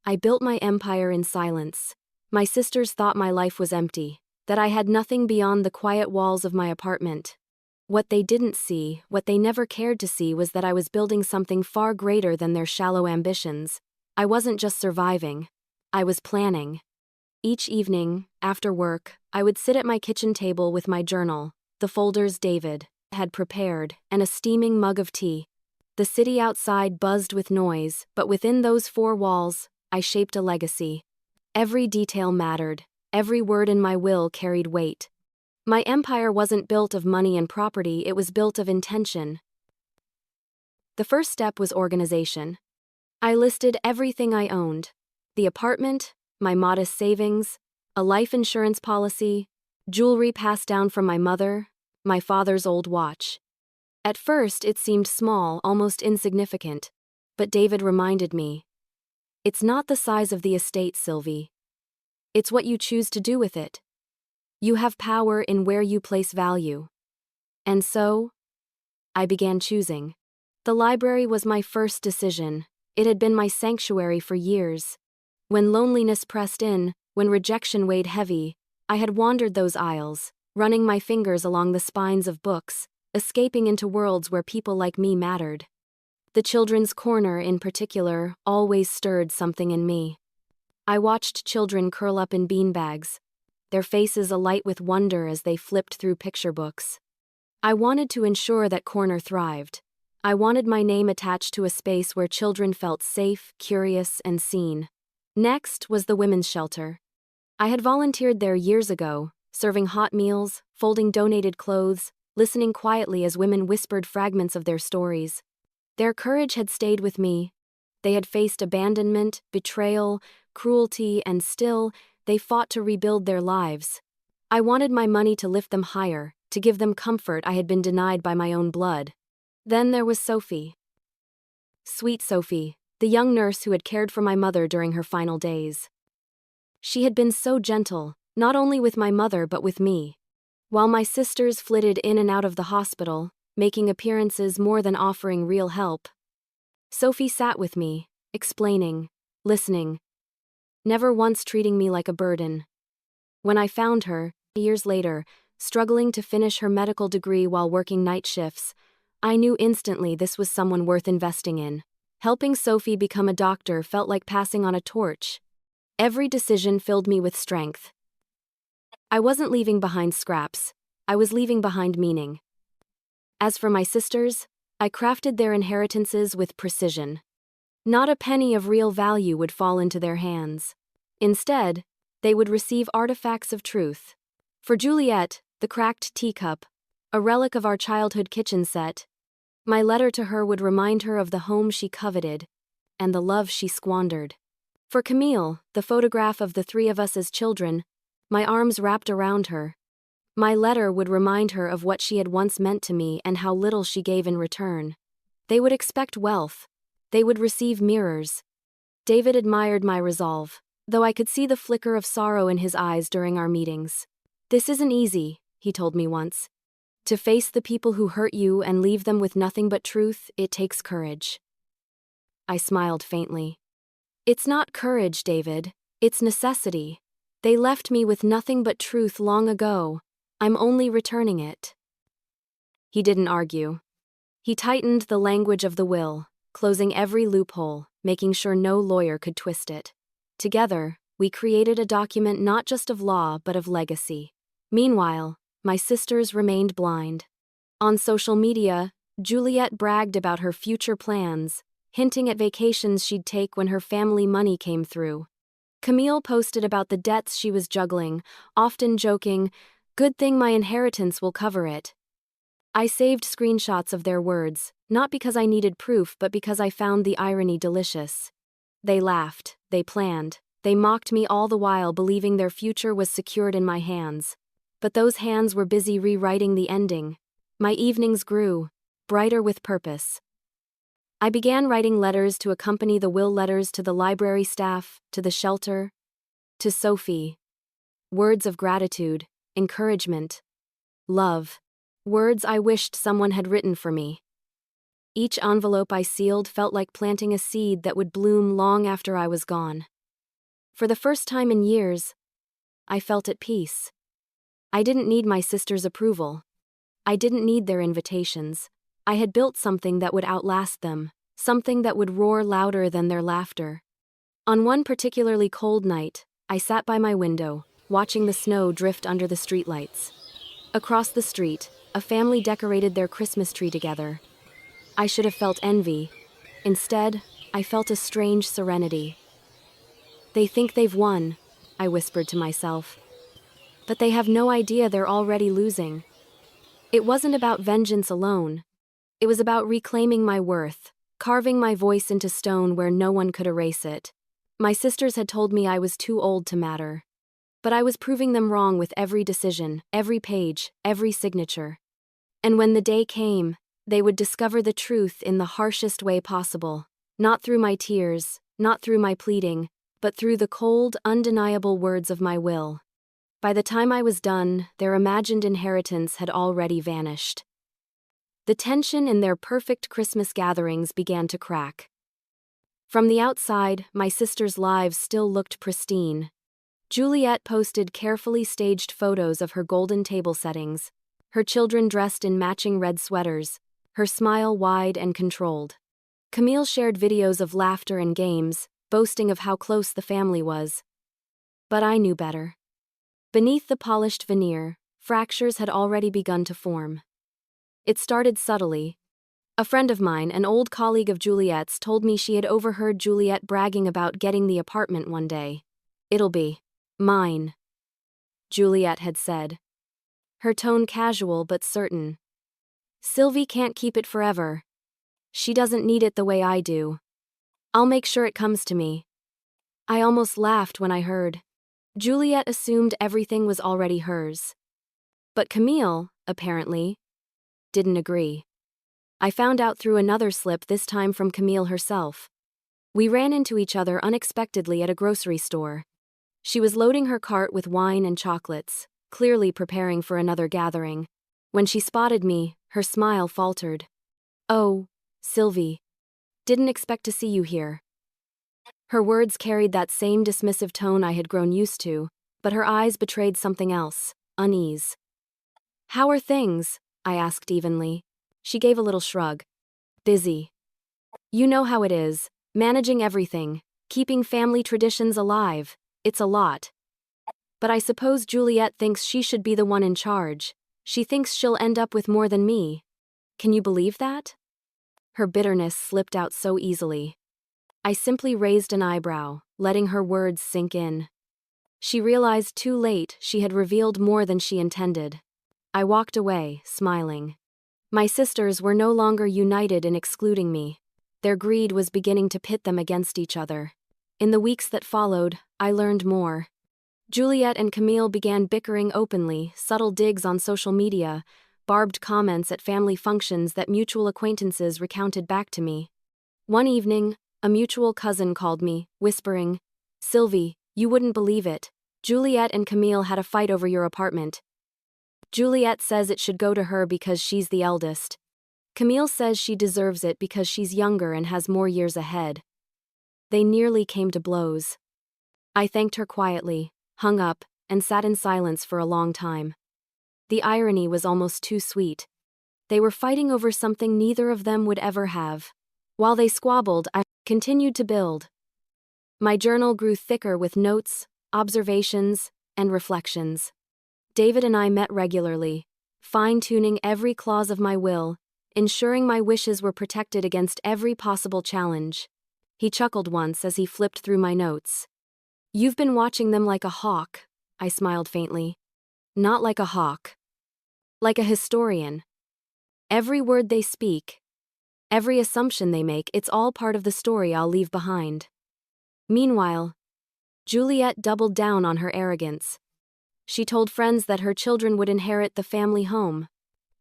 I built my empire in silence. My sisters thought my life was empty, that I had nothing beyond the quiet walls of my apartment. What they didn't see, what they never cared to see, was that I was building something far greater than their shallow ambitions. I wasn't just surviving, I was planning. Each evening, after work, I would sit at my kitchen table with my journal, the folders David had prepared, and a steaming mug of tea. The city outside buzzed with noise, but within those 4 walls, I shaped a legacy. Every detail mattered, every word in my will carried weight. My empire wasn't built of money and property, it was built of intention. The first step was organization. I listed everything I owned: the apartment, my modest savings, a life insurance policy, jewelry passed down from my mother, my father's old watch. At first it seemed small, almost insignificant, but David reminded me. It's not the size of the estate, Sylvie. It's what you choose to do with it. You have power in where you place value. And so, I began choosing. The library was my first decision. It had been my sanctuary for years. When loneliness pressed in, when rejection weighed heavy, I had wandered those aisles, running my fingers along the spines of books, escaping into worlds where people like me mattered. The children's corner, in particular, always stirred something in me. I watched children curl up in beanbags, their faces alight with wonder as they flipped through picture books. I wanted to ensure that corner thrived. I wanted my name attached to a space where children felt safe, curious, and seen. Next was the women's shelter. I had volunteered there years ago, serving hot meals, folding donated clothes, listening quietly as women whispered fragments of their stories. Their courage had stayed with me. They had faced abandonment, betrayal, cruelty, and still, they fought to rebuild their lives. I wanted my money to lift them higher, to give them comfort I had been denied by my own blood. Then there was Sophie. Sweet Sophie, the young nurse who had cared for my mother during her final days. She had been so gentle, not only with my mother but with me. While my sisters flitted in and out of the hospital, making appearances more than offering real help, Sophie sat with me, explaining, listening, never once treating me like a burden. When I found her, years later, struggling to finish her medical degree while working night shifts, I knew instantly this was someone worth investing in. Helping Sophie become a doctor felt like passing on a torch. Every decision filled me with strength. I wasn't leaving behind scraps, I was leaving behind meaning. As for my sisters, I crafted their inheritances with precision. Not a penny of real value would fall into their hands. Instead, they would receive artifacts of truth. For Juliette, the cracked teacup, a relic of our childhood kitchen set, my letter to her would remind her of the home she coveted and the love she squandered. For Camille, the photograph of the three of us as children, my arms wrapped around her, my letter would remind her of what she had once meant to me and how little she gave in return. They would expect wealth. They would receive mirrors. David admired my resolve, though I could see the flicker of sorrow in his eyes during our meetings. "This isn't easy," he told me once. "To face the people who hurt you and leave them with nothing but truth, it takes courage." I smiled faintly. "It's not courage, David. It's necessity. They left me with nothing but truth long ago. I'm only returning it." He didn't argue. He tightened the language of the will, closing every loophole, making sure no lawyer could twist it. Together, we created a document not just of law but of legacy. Meanwhile, my sisters remained blind. On social media, Juliette bragged about her future plans, hinting at vacations she'd take when her family money came through. Camille posted about the debts she was juggling, often joking, "Good thing my inheritance will cover it." I saved screenshots of their words, not because I needed proof but because I found the irony delicious. They laughed, they planned, they mocked me all the while believing their future was secured in my hands. But those hands were busy rewriting the ending. My evenings grew, brighter with purpose. I began writing letters to accompany the will letters to the library staff, to the shelter, to Sophie. Words of gratitude, encouragement, love. Words I wished someone had written for me. Each envelope I sealed felt like planting a seed that would bloom long after I was gone. For the first time in years, I felt at peace. I didn't need my sister's approval. I didn't need their invitations. I had built something that would outlast them, something that would roar louder than their laughter. On one particularly cold night, I sat by my window, watching the snow drift under the streetlights. Across the street, a family decorated their Christmas tree together. I should have felt envy. Instead, I felt a strange serenity. "They think they've won," I whispered to myself. "But they have no idea they're already losing." It wasn't about vengeance alone. It was about reclaiming my worth, carving my voice into stone where no one could erase it. My sisters had told me I was too old to matter. But I was proving them wrong with every decision, every page, every signature. And when the day came, they would discover the truth in the harshest way possible. Not through my tears, not through my pleading, but through the cold, undeniable words of my will. By the time I was done, their imagined inheritance had already vanished. The tension in their perfect Christmas gatherings began to crack. From the outside, my sisters' lives still looked pristine. Juliette posted carefully staged photos of her golden table settings, her children dressed in matching red sweaters, her smile wide and controlled. Camille shared videos of laughter and games, boasting of how close the family was. But I knew better. Beneath the polished veneer, fractures had already begun to form. It started subtly. A friend of mine, an old colleague of Juliette's, told me she had overheard Juliette bragging about getting the apartment one day. "It'll be mine," Juliette had said. Her tone casual but certain. "Sylvie can't keep it forever. She doesn't need it the way I do. I'll make sure it comes to me." I almost laughed when I heard. Juliette assumed everything was already hers. But Camille, apparently, didn't agree. I found out through another slip, this time from Camille herself. We ran into each other unexpectedly at a grocery store. She was loading her cart with wine and chocolates, clearly preparing for another gathering. When she spotted me, her smile faltered. "Oh, Sylvie. Didn't expect to see you here." Her words carried that same dismissive tone I had grown used to, but her eyes betrayed something else, unease. "How are things?" I asked evenly. She gave a little shrug. "Busy. You know how it is, managing everything, keeping family traditions alive. It's a lot. But I suppose Juliette thinks she should be the one in charge. She thinks she'll end up with more than me. Can you believe that?" Her bitterness slipped out so easily. I simply raised an eyebrow, letting her words sink in. She realized too late she had revealed more than she intended. I walked away, smiling. My sisters were no longer united in excluding me. Their greed was beginning to pit them against each other. In the weeks that followed, I learned more. Juliette and Camille began bickering openly, subtle digs on social media, barbed comments at family functions that mutual acquaintances recounted back to me. One evening, a mutual cousin called me, whispering, "Sylvie, you wouldn't believe it. Juliette and Camille had a fight over your apartment. Juliette says it should go to her because she's the eldest. Camille says she deserves it because she's younger and has more years ahead." They nearly came to blows. I thanked her quietly, hung up, and sat in silence for a long time. The irony was almost too sweet. They were fighting over something neither of them would ever have. While they squabbled, I continued to build. My journal grew thicker with notes, observations, and reflections. David and I met regularly, fine-tuning every clause of my will, ensuring my wishes were protected against every possible challenge. He chuckled once as he flipped through my notes. "You've been watching them like a hawk," I smiled faintly. "Not like a hawk. Like a historian. Every word they speak, every assumption they make, it's all part of the story I'll leave behind." Meanwhile, Juliette doubled down on her arrogance. She told friends that her children would inherit the family home.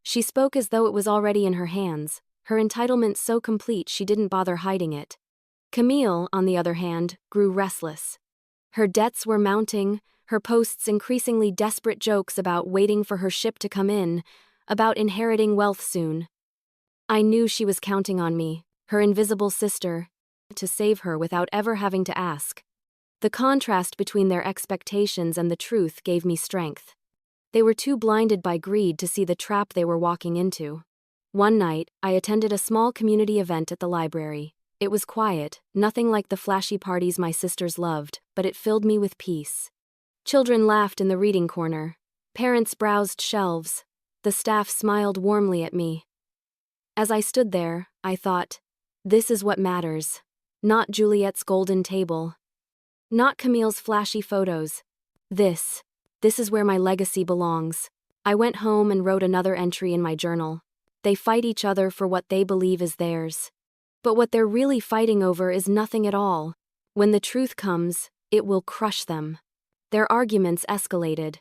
She spoke as though it was already in her hands, her entitlement so complete she didn't bother hiding it. Camille, on the other hand, grew restless. Her debts were mounting, her posts increasingly desperate jokes about waiting for her ship to come in, about inheriting wealth soon. I knew she was counting on me, her invisible sister, to save her without ever having to ask. The contrast between their expectations and the truth gave me strength. They were too blinded by greed to see the trap they were walking into. One night, I attended a small community event at the library. It was quiet, nothing like the flashy parties my sisters loved, but it filled me with peace. Children laughed in the reading corner. Parents browsed shelves. The staff smiled warmly at me. As I stood there, I thought, this is what matters. Not Juliette's golden table. Not Camille's flashy photos. This is where my legacy belongs. I went home and wrote another entry in my journal. They fight each other for what they believe is theirs. But what they're really fighting over is nothing at all. When the truth comes, it will crush them. Their arguments escalated.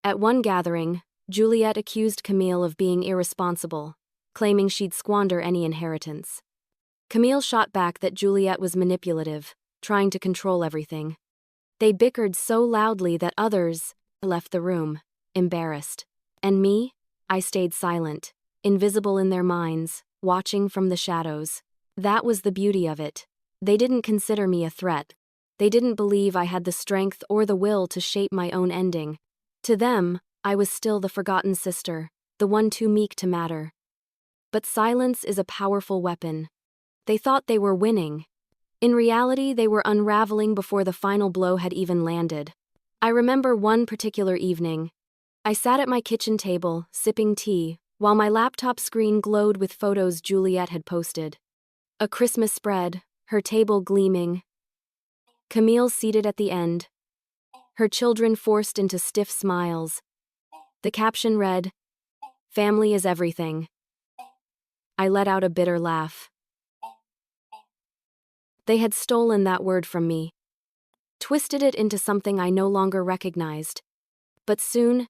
At one gathering, Juliette accused Camille of being irresponsible, claiming she'd squander any inheritance. Camille shot back that Juliette was manipulative, trying to control everything. They bickered so loudly that others left the room, embarrassed. And me? I stayed silent, invisible in their minds, watching from the shadows. That was the beauty of it. They didn't consider me a threat. They didn't believe I had the strength or the will to shape my own ending. To them, I was still the forgotten sister, the one too meek to matter. But silence is a powerful weapon. They thought they were winning. In reality, they were unraveling before the final blow had even landed. I remember one particular evening. I sat at my kitchen table, sipping tea, while my laptop screen glowed with photos Juliette had posted. A Christmas spread, her table gleaming. Camille seated at the end, her children forced into stiff smiles. The caption read, "Family is everything." I let out a bitter laugh. They had stolen that word from me. twisted it into something I no longer recognized. But soon,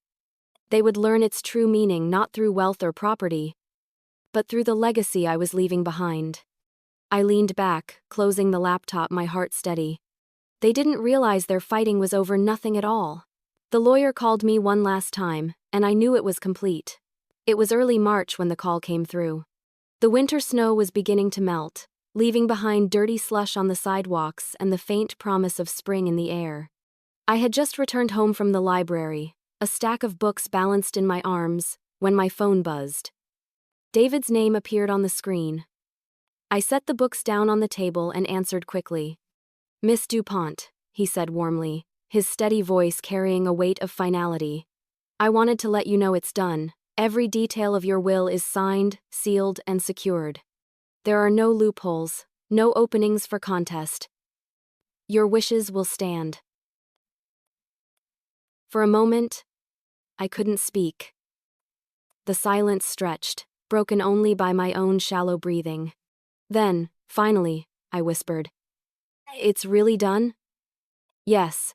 they would learn its true meaning not through wealth or property, but through the legacy I was leaving behind. I leaned back, closing the laptop, my heart steady. They didn't realize their fighting was over nothing at all. The lawyer called me one last time, and I knew it was complete. It was early March when the call came through. The winter snow was beginning to melt, leaving behind dirty slush on the sidewalks and the faint promise of spring in the air. I had just returned home from the library, a stack of books balanced in my arms, when my phone buzzed. David's name appeared on the screen. I set the books down on the table and answered quickly. "Miss Dupont," he said warmly, his steady voice carrying a weight of finality. "I wanted to let you know it's done. Every detail of your will is signed, sealed, and secured. There are no loopholes, no openings for contest. Your wishes will stand." For a moment, I couldn't speak. The silence stretched, broken only by my own shallow breathing. Then, finally, I whispered, "It's really done?" "Yes,"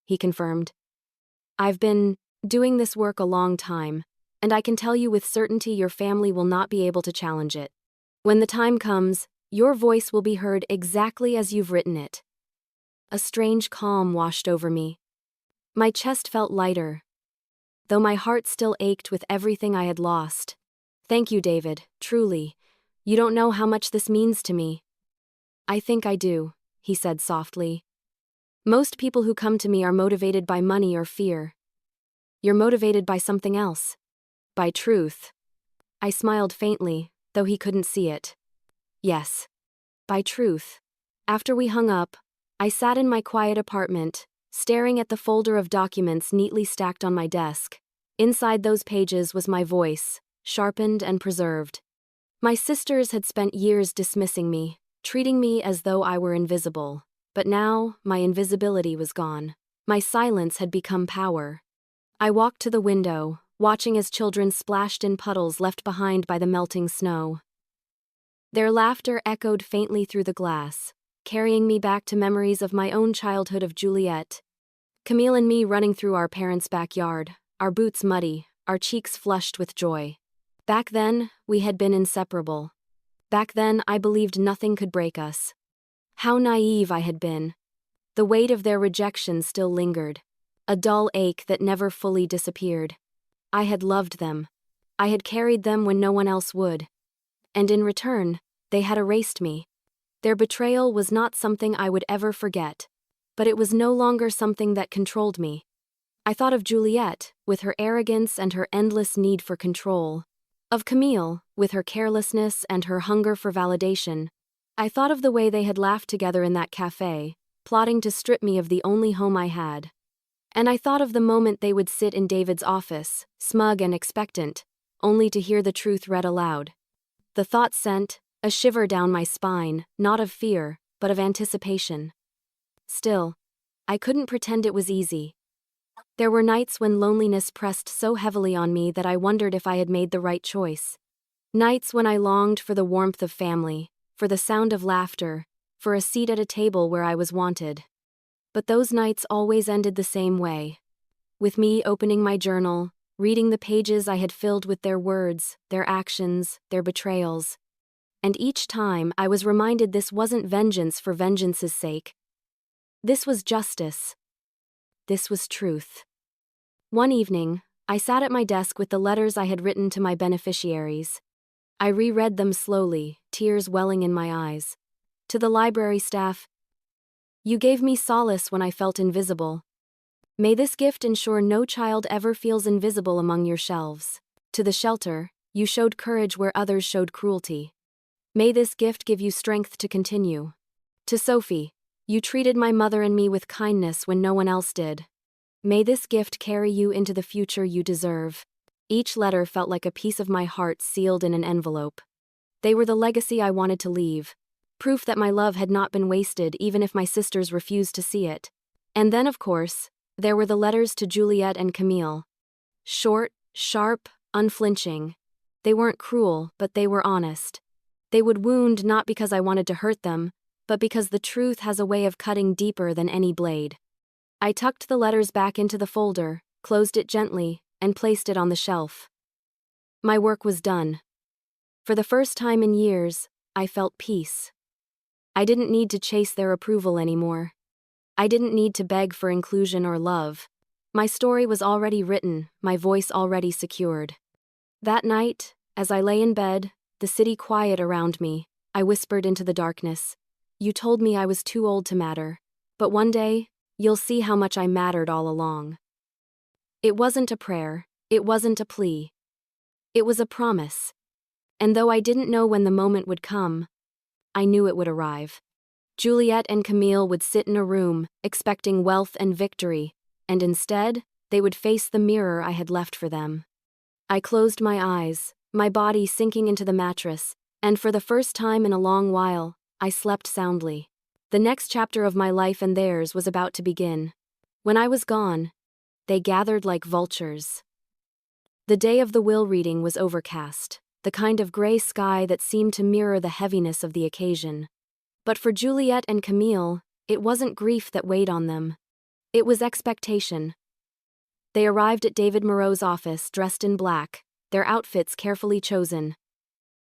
he confirmed. "I've been doing this work a long time, and I can tell you with certainty your family will not be able to challenge it. When the time comes, your voice will be heard exactly as you've written it." A strange calm washed over me. My chest felt lighter, though my heart still ached with everything I had lost. "Thank you, David, truly. You don't know how much this means to me." "I think I do," he said softly. "Most people who come to me are motivated by money or fear. You're motivated by something else. By truth." I smiled faintly, though he couldn't see it. "Yes. By truth." After we hung up, I sat in my quiet apartment, staring at the folder of documents neatly stacked on my desk. Inside those pages was my voice, sharpened and preserved. My sisters had spent years dismissing me, treating me as though I were invisible. But now, my invisibility was gone. My silence had become power. I walked to the window, watching as children splashed in puddles left behind by the melting snow. Their laughter echoed faintly through the glass, carrying me back to memories of my own childhood of Juliette, Camille and me running through our parents' backyard, our boots muddy, our cheeks flushed with joy. Back then, we had been inseparable. Back then, I believed nothing could break us. How naive I had been. The weight of their rejection still lingered, a dull ache that never fully disappeared. I had loved them. I had carried them when no one else would. And in return, they had erased me. Their betrayal was not something I would ever forget, but it was no longer something that controlled me. I thought of Juliette, with her arrogance and her endless need for control. Of Camille, with her carelessness and her hunger for validation. I thought of the way they had laughed together in that cafe, plotting to strip me of the only home I had. And I thought of the moment they would sit in David's office, smug and expectant, only to hear the truth read aloud. The thought sent a shiver down my spine, not of fear, but of anticipation. Still, I couldn't pretend it was easy. There were nights when loneliness pressed so heavily on me that I wondered if I had made the right choice. Nights when I longed for the warmth of family, for the sound of laughter, for a seat at a table where I was wanted. But those nights always ended the same way. With me opening my journal, reading the pages I had filled with their words, their actions, their betrayals. And each time I was reminded this wasn't vengeance for vengeance's sake. This was justice. This was truth. One evening, I sat at my desk with the letters I had written to my beneficiaries. I reread them slowly, tears welling in my eyes. To the library staff, "You gave me solace when I felt invisible. May this gift ensure no child ever feels invisible among your shelves. To the shelter, you showed courage where others showed cruelty. May this gift give you strength to continue. To Sophie, you treated my mother and me with kindness when no one else did. May this gift carry you into the future you deserve." Each letter felt like a piece of my heart sealed in an envelope. They were the legacy I wanted to leave, proof that my love had not been wasted even if my sisters refused to see it. And then, of course, there were the letters to Juliette and Camille. Short, sharp, unflinching. They weren't cruel, but they were honest. They would wound not because I wanted to hurt them, but because the truth has a way of cutting deeper than any blade. I tucked the letters back into the folder, closed it gently, and placed it on the shelf. My work was done. For the first time in years, I felt peace. I didn't need to chase their approval anymore. I didn't need to beg for inclusion or love. My story was already written, my voice already secured. That night, as I lay in bed, the city quiet around me, I whispered into the darkness. You told me I was too old to matter, but one day, you'll see how much I mattered all along. It wasn't a prayer, it wasn't a plea. It was a promise. And though I didn't know when the moment would come, I knew it would arrive. Juliette and Camille would sit in a room, expecting wealth and victory, and instead, they would face the mirror I had left for them. I closed my eyes, my body sinking into the mattress, and for the first time in a long while, I slept soundly. The next chapter of my life and theirs was about to begin. When I was gone, they gathered like vultures. The day of the will reading was overcast, the kind of gray sky that seemed to mirror the heaviness of the occasion. But for Juliette and Camille, it wasn't grief that weighed on them. It was expectation. They arrived at David Moreau's office dressed in black, their outfits carefully chosen.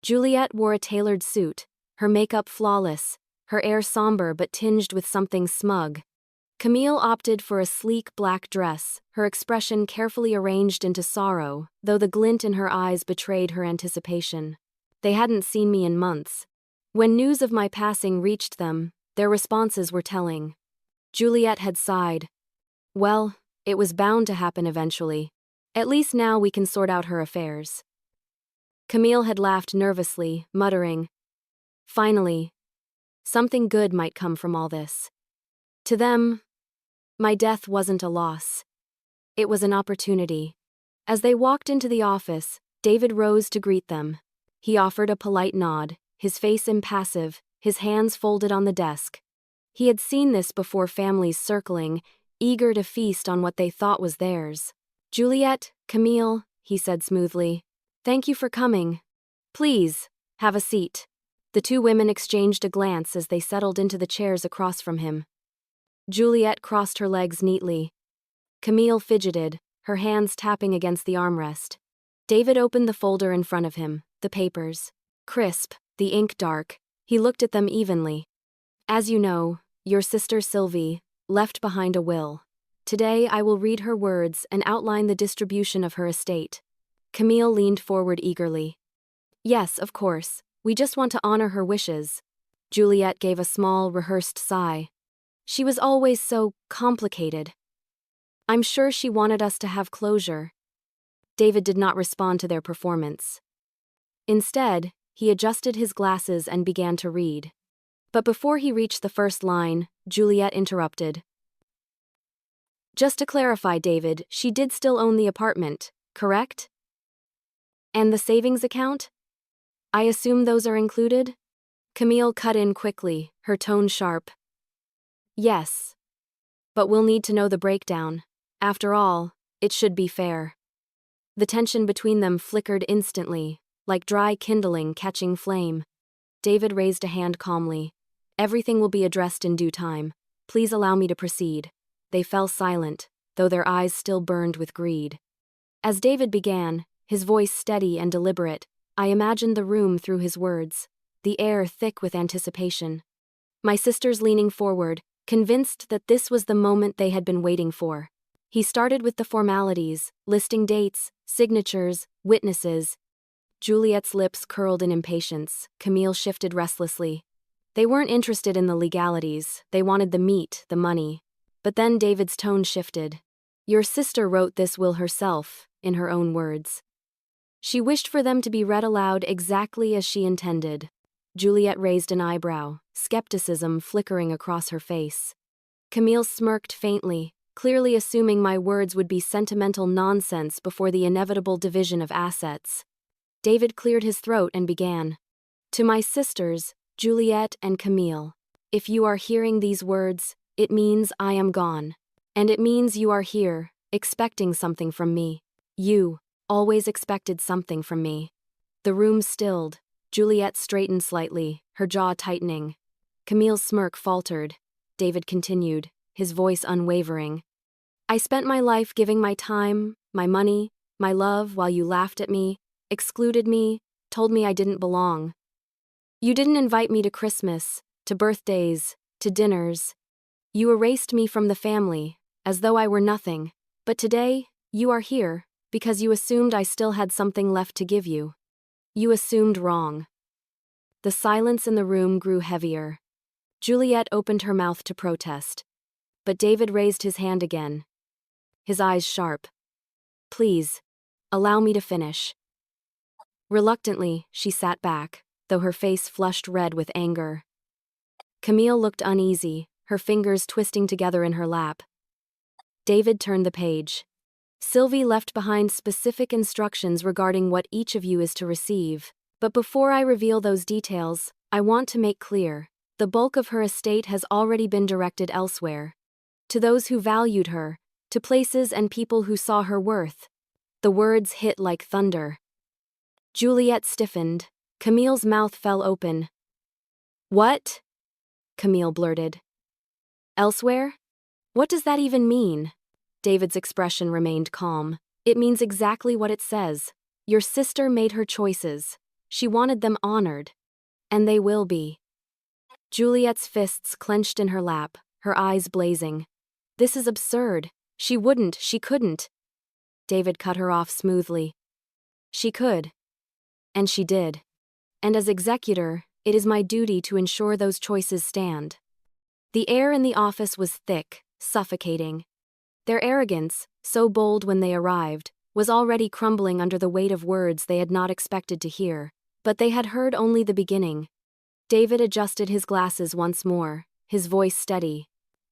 Juliette wore a tailored suit, her makeup flawless, her air somber but tinged with something smug. Camille opted for a sleek black dress, her expression carefully arranged into sorrow, though the glint in her eyes betrayed her anticipation. They hadn't seen me in months. When news of my passing reached them, their responses were telling. Juliette had sighed. Well, it was bound to happen eventually. At least now we can sort out her affairs. Camille had laughed nervously, muttering, finally, something good might come from all this. To them, my death wasn't a loss. It was an opportunity. As they walked into the office, David rose to greet them. He offered a polite nod, his face impassive, his hands folded on the desk. He had seen this before, families circling, eager to feast on what they thought was theirs. Juliette, Camille, he said smoothly, thank you for coming. Please, have a seat. The two women exchanged a glance as they settled into the chairs across from him. Juliette crossed her legs neatly. Camille fidgeted, her hands tapping against the armrest. David opened the folder in front of him, the papers. Crisp, the ink dark, he looked at them evenly. As you know, your sister Sylvie left behind a will. Today I will read her words and outline the distribution of her estate. Camille leaned forward eagerly. Yes, of course, we just want to honor her wishes. Juliette gave a small, rehearsed sigh. She was always so complicated. I'm sure she wanted us to have closure. David did not respond to their performance. Instead, he adjusted his glasses and began to read. But before he reached the first line, Juliette interrupted. Just to clarify, David, she did still own the apartment, correct? And the savings account? I assume those are included? Camille cut in quickly, her tone sharp. Yes. But we'll need to know the breakdown. After all, it should be fair. The tension between them flickered instantly, like dry kindling catching flame. David raised a hand calmly. Everything will be addressed in due time. Please allow me to proceed. They fell silent, though their eyes still burned with greed. As David began, his voice steady and deliberate, I imagined the room through his words, the air thick with anticipation. My sisters leaning forward, convinced that this was the moment they had been waiting for. He started with the formalities, listing dates, signatures, witnesses. Juliette's lips curled in impatience. Camille shifted restlessly. They weren't interested in the legalities, they wanted the meat, the money. But then David's tone shifted. Your sister wrote this will herself, in her own words. She wished for them to be read aloud exactly as she intended. Juliette raised an eyebrow, skepticism flickering across her face. Camille smirked faintly, clearly assuming my words would be sentimental nonsense before the inevitable division of assets. David cleared his throat and began. To my sisters, Juliette and Camille, if you are hearing these words, it means I am gone. And it means you are here, expecting something from me. You always expected something from me. The room stilled. Juliette straightened slightly, her jaw tightening. Camille's smirk faltered. David continued, his voice unwavering. I spent my life giving my time, my money, my love while you laughed at me, excluded me, told me I didn't belong. You didn't invite me to Christmas, to birthdays, to dinners. You erased me from the family, as though I were nothing. But today, you are here, because you assumed I still had something left to give you. You assumed wrong. The silence in the room grew heavier. Juliette opened her mouth to protest. But David raised his hand again. His eyes sharp. Please, allow me to finish. Reluctantly, she sat back, though her face flushed red with anger. Camille looked uneasy, her fingers twisting together in her lap. David turned the page. Sylvie left behind specific instructions regarding what each of you is to receive. But before I reveal those details, I want to make clear, the bulk of her estate has already been directed elsewhere. To those who valued her, to places and people who saw her worth. The words hit like thunder. Juliette stiffened. Camille's mouth fell open. What? Camille blurted. Elsewhere? What does that even mean? David's expression remained calm. It means exactly what it says. Your sister made her choices. She wanted them honored. And they will be. Juliette's fists clenched in her lap, her eyes blazing. This is absurd. She couldn't. David cut her off smoothly. She could. And she did. And as executor, it is my duty to ensure those choices stand. The air in the office was thick, suffocating. Their arrogance, so bold when they arrived, was already crumbling under the weight of words they had not expected to hear. But they had heard only the beginning. David adjusted his glasses once more, his voice steady.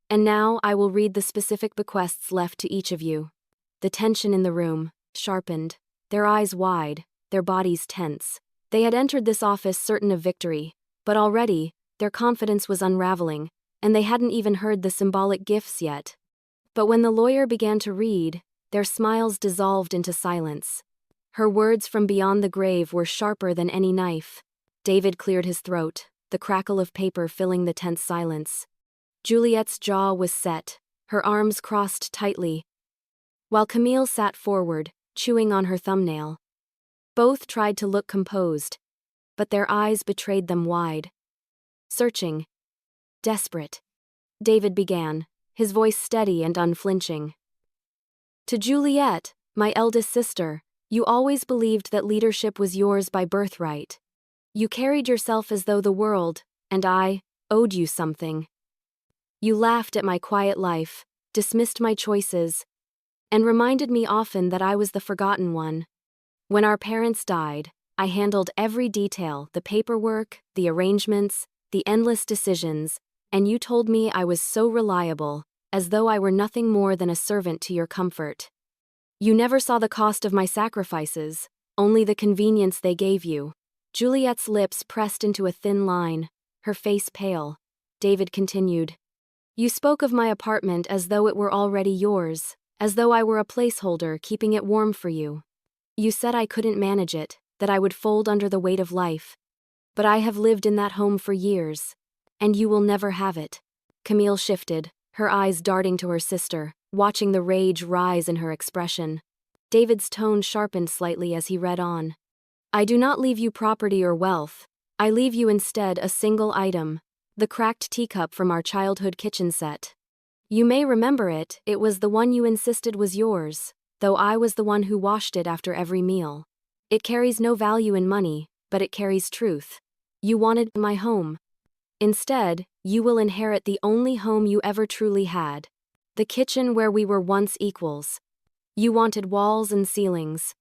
And now I will read the specific bequests left to each of you. The tension in the room sharpened, their eyes wide, their bodies tense. They had entered this office certain of victory, but already, their confidence was unraveling, and they hadn't even heard the symbolic gifts yet. But when the lawyer began to read, their smiles dissolved into silence. Her words from beyond the grave were sharper than any knife. David cleared his throat, the crackle of paper filling the tense silence. Juliette's jaw was set, her arms crossed tightly, while Camille sat forward, chewing on her thumbnail. Both tried to look composed, but their eyes betrayed them wide. Searching. Desperate. David began, his voice steady and unflinching. To Juliette, my eldest sister, you always believed that leadership was yours by birthright. You carried yourself as though the world, and I, owed you something. You laughed at my quiet life, dismissed my choices, and reminded me often that I was the forgotten one. When our parents died, I handled every detail, the paperwork, the arrangements, the endless decisions, and you told me I was so reliable, as though I were nothing more than a servant to your comfort. You never saw the cost of my sacrifices, only the convenience they gave you. Juliette's lips pressed into a thin line, her face pale. David continued. You spoke of my apartment as though it were already yours, as though I were a placeholder keeping it warm for you. You said I couldn't manage it, that I would fold under the weight of life. But I have lived in that home for years, and you will never have it. Camille shifted, her eyes darting to her sister, watching the rage rise in her expression. David's tone sharpened slightly as he read on. I do not leave you property or wealth. I leave you instead a single item, the cracked teacup from our childhood kitchen set. You may remember it, it was the one you insisted was yours, though I was the one who washed it after every meal. It carries no value in money, but it carries truth. You wanted my home. Instead, you will inherit the only home you ever truly had. The kitchen where we were once equals. You wanted walls and ceilings.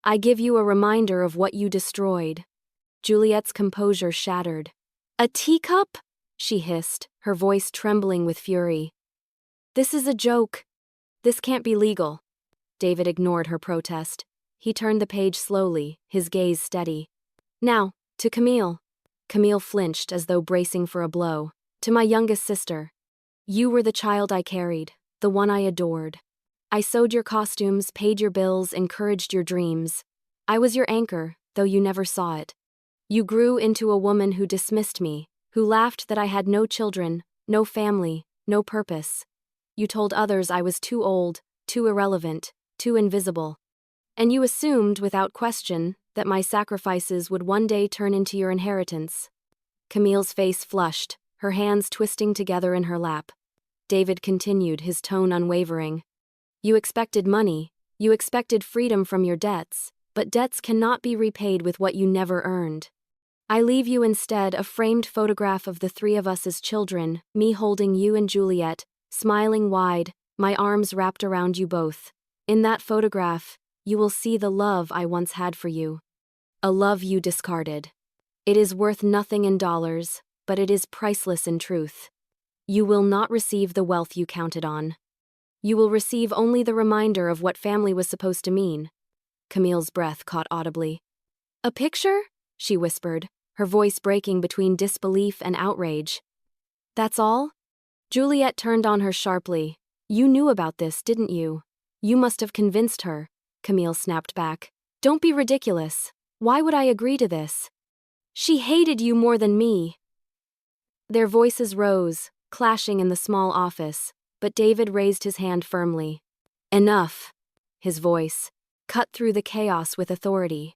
I give you a reminder of what you destroyed. Juliette's composure shattered. A teacup? She hissed, her voice trembling with fury. This is a joke. This can't be legal. David ignored her protest. He turned the page slowly, his gaze steady. Now, to Camille. Camille flinched as though bracing for a blow. To my youngest sister. You were the child I carried, the one I adored. I sewed your costumes, paid your bills, encouraged your dreams. I was your anchor, though you never saw it. You grew into a woman who dismissed me, who laughed that I had no children, no family, no purpose. You told others I was too old, too irrelevant, too invisible. And you assumed, without question, that my sacrifices would one day turn into your inheritance. Camille's face flushed, her hands twisting together in her lap. David continued, his tone unwavering. You expected money, you expected freedom from your debts, but debts cannot be repaid with what you never earned. I leave you instead a framed photograph of the three of us as children, me holding you and Juliette, smiling wide, my arms wrapped around you both. In that photograph, you will see the love I once had for you. A love you discarded. It is worth nothing in dollars, but it is priceless in truth. You will not receive the wealth you counted on. You will receive only the reminder of what family was supposed to mean. Camille's breath caught audibly. A picture? She whispered, her voice breaking between disbelief and outrage. That's all? Juliette turned on her sharply. You knew about this, didn't you? You must have convinced her, Camille snapped back. Don't be ridiculous. Why would I agree to this? She hated you more than me. Their voices rose, clashing in the small office, but David raised his hand firmly. Enough. His voice cut through the chaos with authority.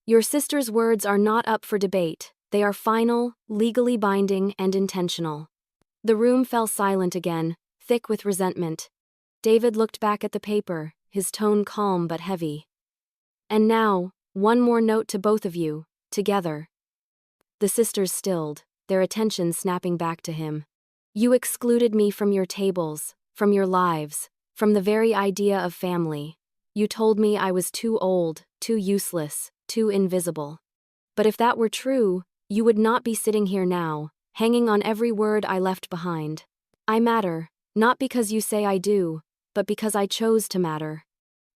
Your sister's words are not up for debate. They are final, legally binding, and intentional. The room fell silent again, thick with resentment. David looked back at the paper, his tone calm but heavy. And now, one more note to both of you, together. The sisters stilled, their attention snapping back to him. You excluded me from your tables, from your lives, from the very idea of family. You told me I was too old, too useless, too invisible. But if that were true, you would not be sitting here now, hanging on every word I left behind. I matter, not because you say I do, but because I chose to matter.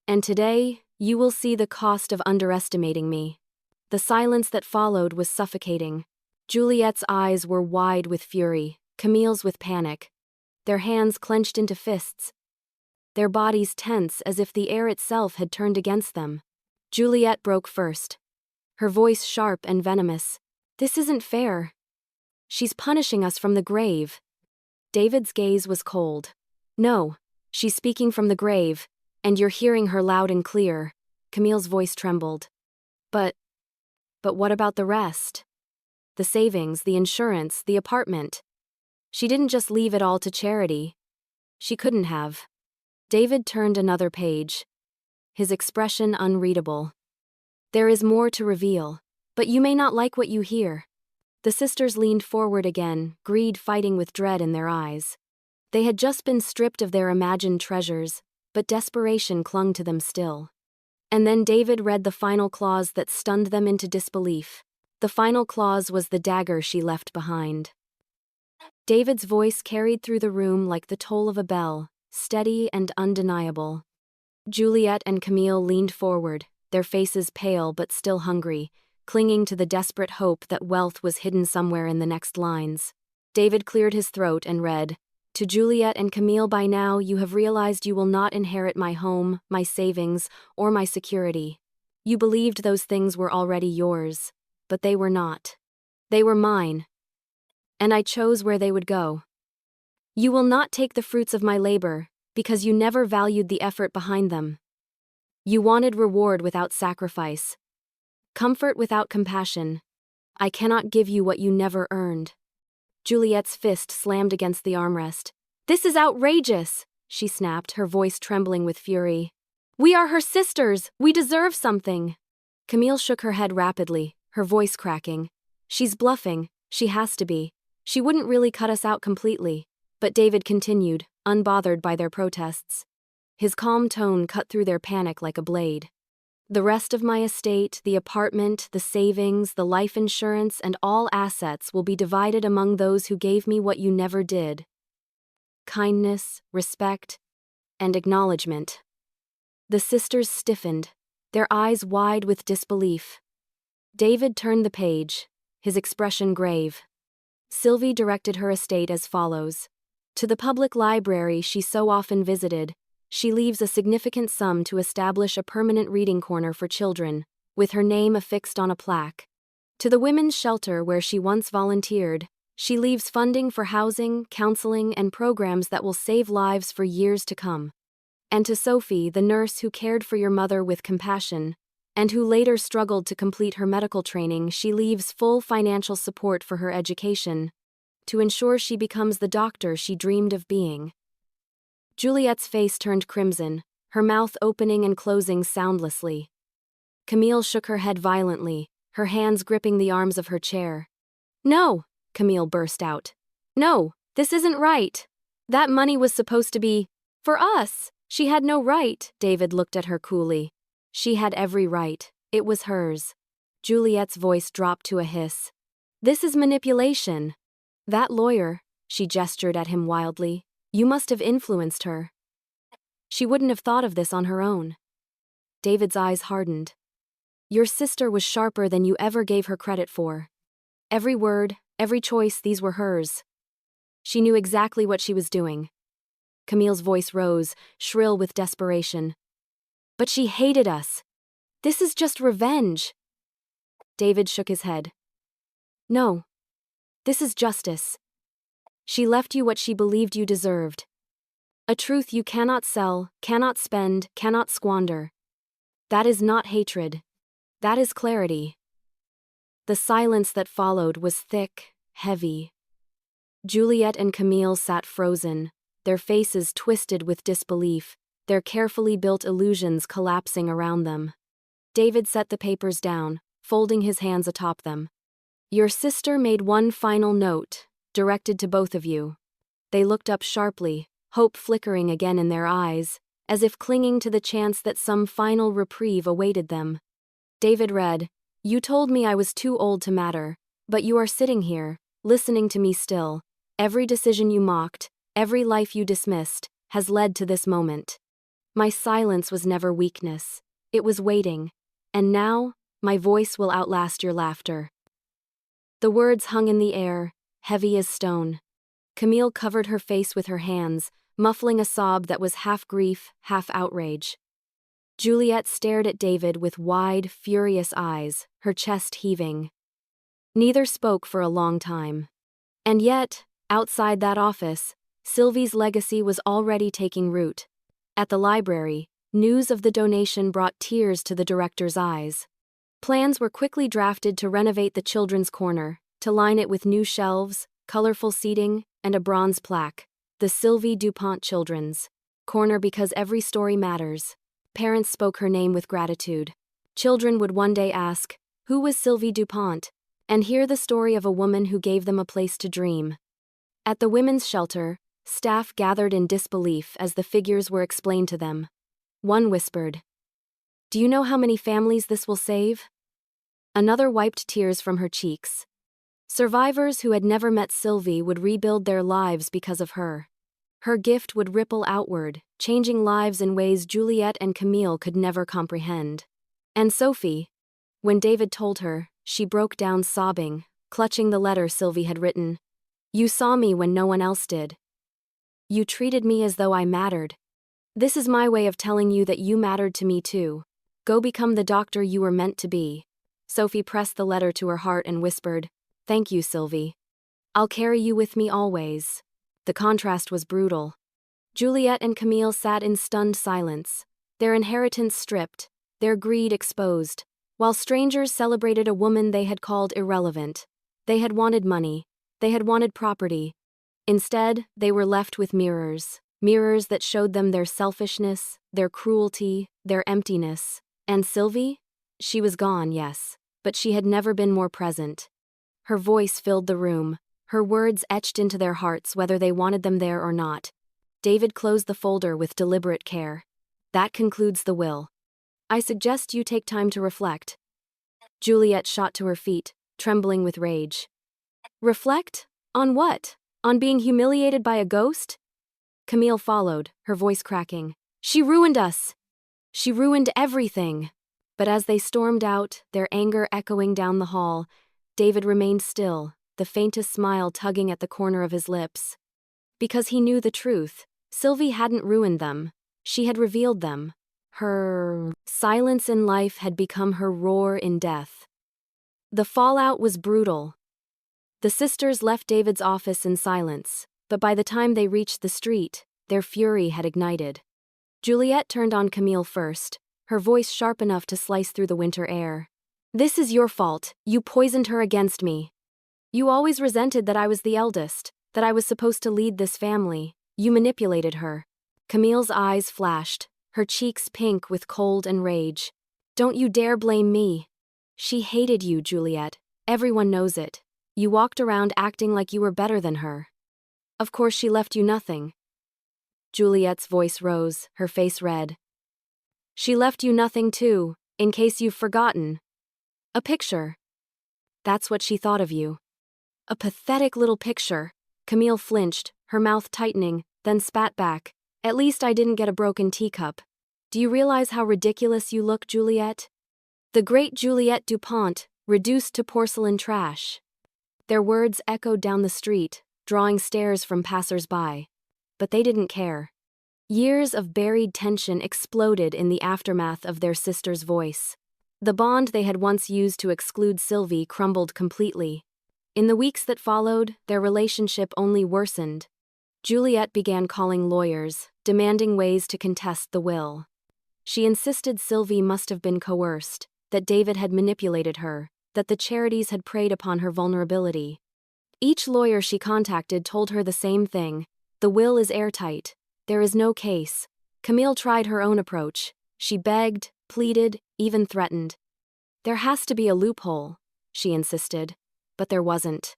And today, you will see the cost of underestimating me. The silence that followed was suffocating. Juliette's eyes were wide with fury, Camille's with panic. Their hands clenched into fists, their bodies tense as if the air itself had turned against them. Juliette broke first, her voice sharp and venomous. This isn't fair. She's punishing us from the grave. David's gaze was cold. No, she's speaking from the grave, and you're hearing her loud and clear. Camille's voice trembled. But what about the rest? The savings, the insurance, the apartment. She didn't just leave it all to charity. She couldn't have. David turned another page, his expression unreadable. There is more to reveal, but you may not like what you hear. The sisters leaned forward again, greed fighting with dread in their eyes. They had just been stripped of their imagined treasures, but desperation clung to them still. And then David read the final clause that stunned them into disbelief. The final clause was the dagger she left behind. David's voice carried through the room like the toll of a bell, steady and undeniable. Juliette and Camille leaned forward, their faces pale but still hungry, clinging to the desperate hope that wealth was hidden somewhere in the next lines. David cleared his throat and read, To Juliette and Camille, by now you have realized you will not inherit my home, my savings, or my security. You believed those things were already yours, but they were not. They were mine. And I chose where they would go. You will not take the fruits of my labor, because you never valued the effort behind them. You wanted reward without sacrifice, comfort without compassion. I cannot give you what you never earned. Juliette's fist slammed against the armrest. This is outrageous, she snapped, her voice trembling with fury. We are her sisters. We deserve something. Camille shook her head rapidly, her voice cracking. She's bluffing. She has to be. She wouldn't really cut us out completely. But David continued, unbothered by their protests. His calm tone cut through their panic like a blade. The rest of my estate, the apartment, the savings, the life insurance, and all assets will be divided among those who gave me what you never did. Kindness, respect, and acknowledgement. The sisters stiffened, their eyes wide with disbelief. David turned the page, his expression grave. Sylvie directed her estate as follows. To the public library she so often visited, she leaves a significant sum to establish a permanent reading corner for children, with her name affixed on a plaque. To the women's shelter where she once volunteered, She leaves funding for housing, counseling, and programs that will save lives for years to come. And to Sophie, the nurse who cared for your mother with compassion, and who later struggled to complete her medical training, she leaves full financial support for her education, to ensure she becomes the doctor she dreamed of being. Juliette's face turned crimson, her mouth opening and closing soundlessly. Camille shook her head violently, her hands gripping the arms of her chair. "No!" Camille burst out. "No, this isn't right. That money was supposed to be for us. She had no right." David looked at her coolly. She had every right. It was hers. Juliette's voice dropped to a hiss. "This is manipulation. That lawyer," she gestured at him wildly, "you must have influenced her. She wouldn't have thought of this on her own." David's eyes hardened. "Your sister was sharper than you ever gave her credit for. Every word, every choice, these were hers. She knew exactly what she was doing." Camille's voice rose, shrill with desperation. "But she hated us. This is just revenge." David shook his head. "No. This is justice. She left you what she believed you deserved. A truth you cannot sell, cannot spend, cannot squander. That is not hatred. That is clarity." The silence that followed was thick, heavy. Juliette and Camille sat frozen, their faces twisted with disbelief, their carefully built illusions collapsing around them. David set the papers down, folding his hands atop them. "Your sister made one final note, directed to both of you." They looked up sharply, hope flickering again in their eyes, as if clinging to the chance that some final reprieve awaited them. David read, "You told me I was too old to matter, but you are sitting here, listening to me still. Every decision you mocked, every life you dismissed, has led to this moment. My silence was never weakness. It was waiting. And now, my voice will outlast your laughter." The words hung in the air, heavy as stone. Camille covered her face with her hands, muffling a sob that was half grief, half outrage. Juliette stared at David with wide, furious eyes, her chest heaving. Neither spoke for a long time. And yet, outside that office, Sylvie's legacy was already taking root. At the library, news of the donation brought tears to the director's eyes. Plans were quickly drafted to renovate the children's corner, to line it with new shelves, colorful seating, and a bronze plaque, the Sylvie Dupont Children's Corner, because every story matters. Parents spoke her name with gratitude. Children would one day ask, who was Sylvie Dupont, and hear the story of a woman who gave them a place to dream. At the women's shelter, staff gathered in disbelief as the figures were explained to them. One whispered, "Do you know how many families this will save?" Another wiped tears from her cheeks. Survivors who had never met Sylvie would rebuild their lives because of her. Her gift would ripple outward, changing lives in ways Juliette and Camille could never comprehend. And Sophie, when David told her, she broke down sobbing, clutching the letter Sylvie had written. "You saw me when no one else did. You treated me as though I mattered. This is my way of telling you that you mattered to me too. Go become the doctor you were meant to be." Sophie pressed the letter to her heart and whispered, "Thank you, Sylvie. I'll carry you with me always." The contrast was brutal. Juliette and Camille sat in stunned silence, their inheritance stripped, their greed exposed, while strangers celebrated a woman they had called irrelevant. They had wanted money. They had wanted property. Instead, they were left with mirrors that showed them their selfishness, their cruelty, their emptiness. And Sylvie? She was gone, yes, but she had never been more present. Her voice filled the room, her words etched into their hearts whether they wanted them there or not. David closed the folder with deliberate care. "That concludes the will. I suggest you take time to reflect." Juliette shot to her feet, trembling with rage. "Reflect? On what? On being humiliated by a ghost?" Camille followed, her voice cracking. "She ruined us! She ruined everything!" But as they stormed out, their anger echoing down the hall, David remained still, the faintest smile tugging at the corner of his lips. Because he knew the truth. Sylvie hadn't ruined them. She had revealed them. Her silence in life had become her roar in death. The fallout was brutal. The sisters left David's office in silence, but by the time they reached the street, their fury had ignited. Juliette turned on Camille first, her voice sharp enough to slice through the winter air. "This is your fault, you poisoned her against me. You always resented that I was the eldest, that I was supposed to lead this family. You manipulated her." Camille's eyes flashed, her cheeks pink with cold and rage. "Don't you dare blame me. She hated you, Juliette. Everyone knows it. You walked around acting like you were better than her. Of course she left you nothing." Juliette's voice rose, her face red. "She left you nothing too, in case you've forgotten. A picture. That's what she thought of you." "A pathetic little picture." Camille flinched, her mouth tightening, then spat back. "At least I didn't get a broken teacup. Do you realize how ridiculous you look, Juliette? The great Juliette Dupont, reduced to porcelain trash." Their words echoed down the street, drawing stares from passers-by. But they didn't care. Years of buried tension exploded in the aftermath of their sister's voice. The bond they had once used to exclude Sylvie crumbled completely. In the weeks that followed, their relationship only worsened. Juliette began calling lawyers, demanding ways to contest the will. She insisted Sylvie must have been coerced, that David had manipulated her, that the charities had preyed upon her vulnerability. Each lawyer she contacted told her the same thing: the will is airtight. There is no case. Camille tried her own approach. She begged, pleaded, even threatened. "There has to be a loophole," she insisted. But there wasn't.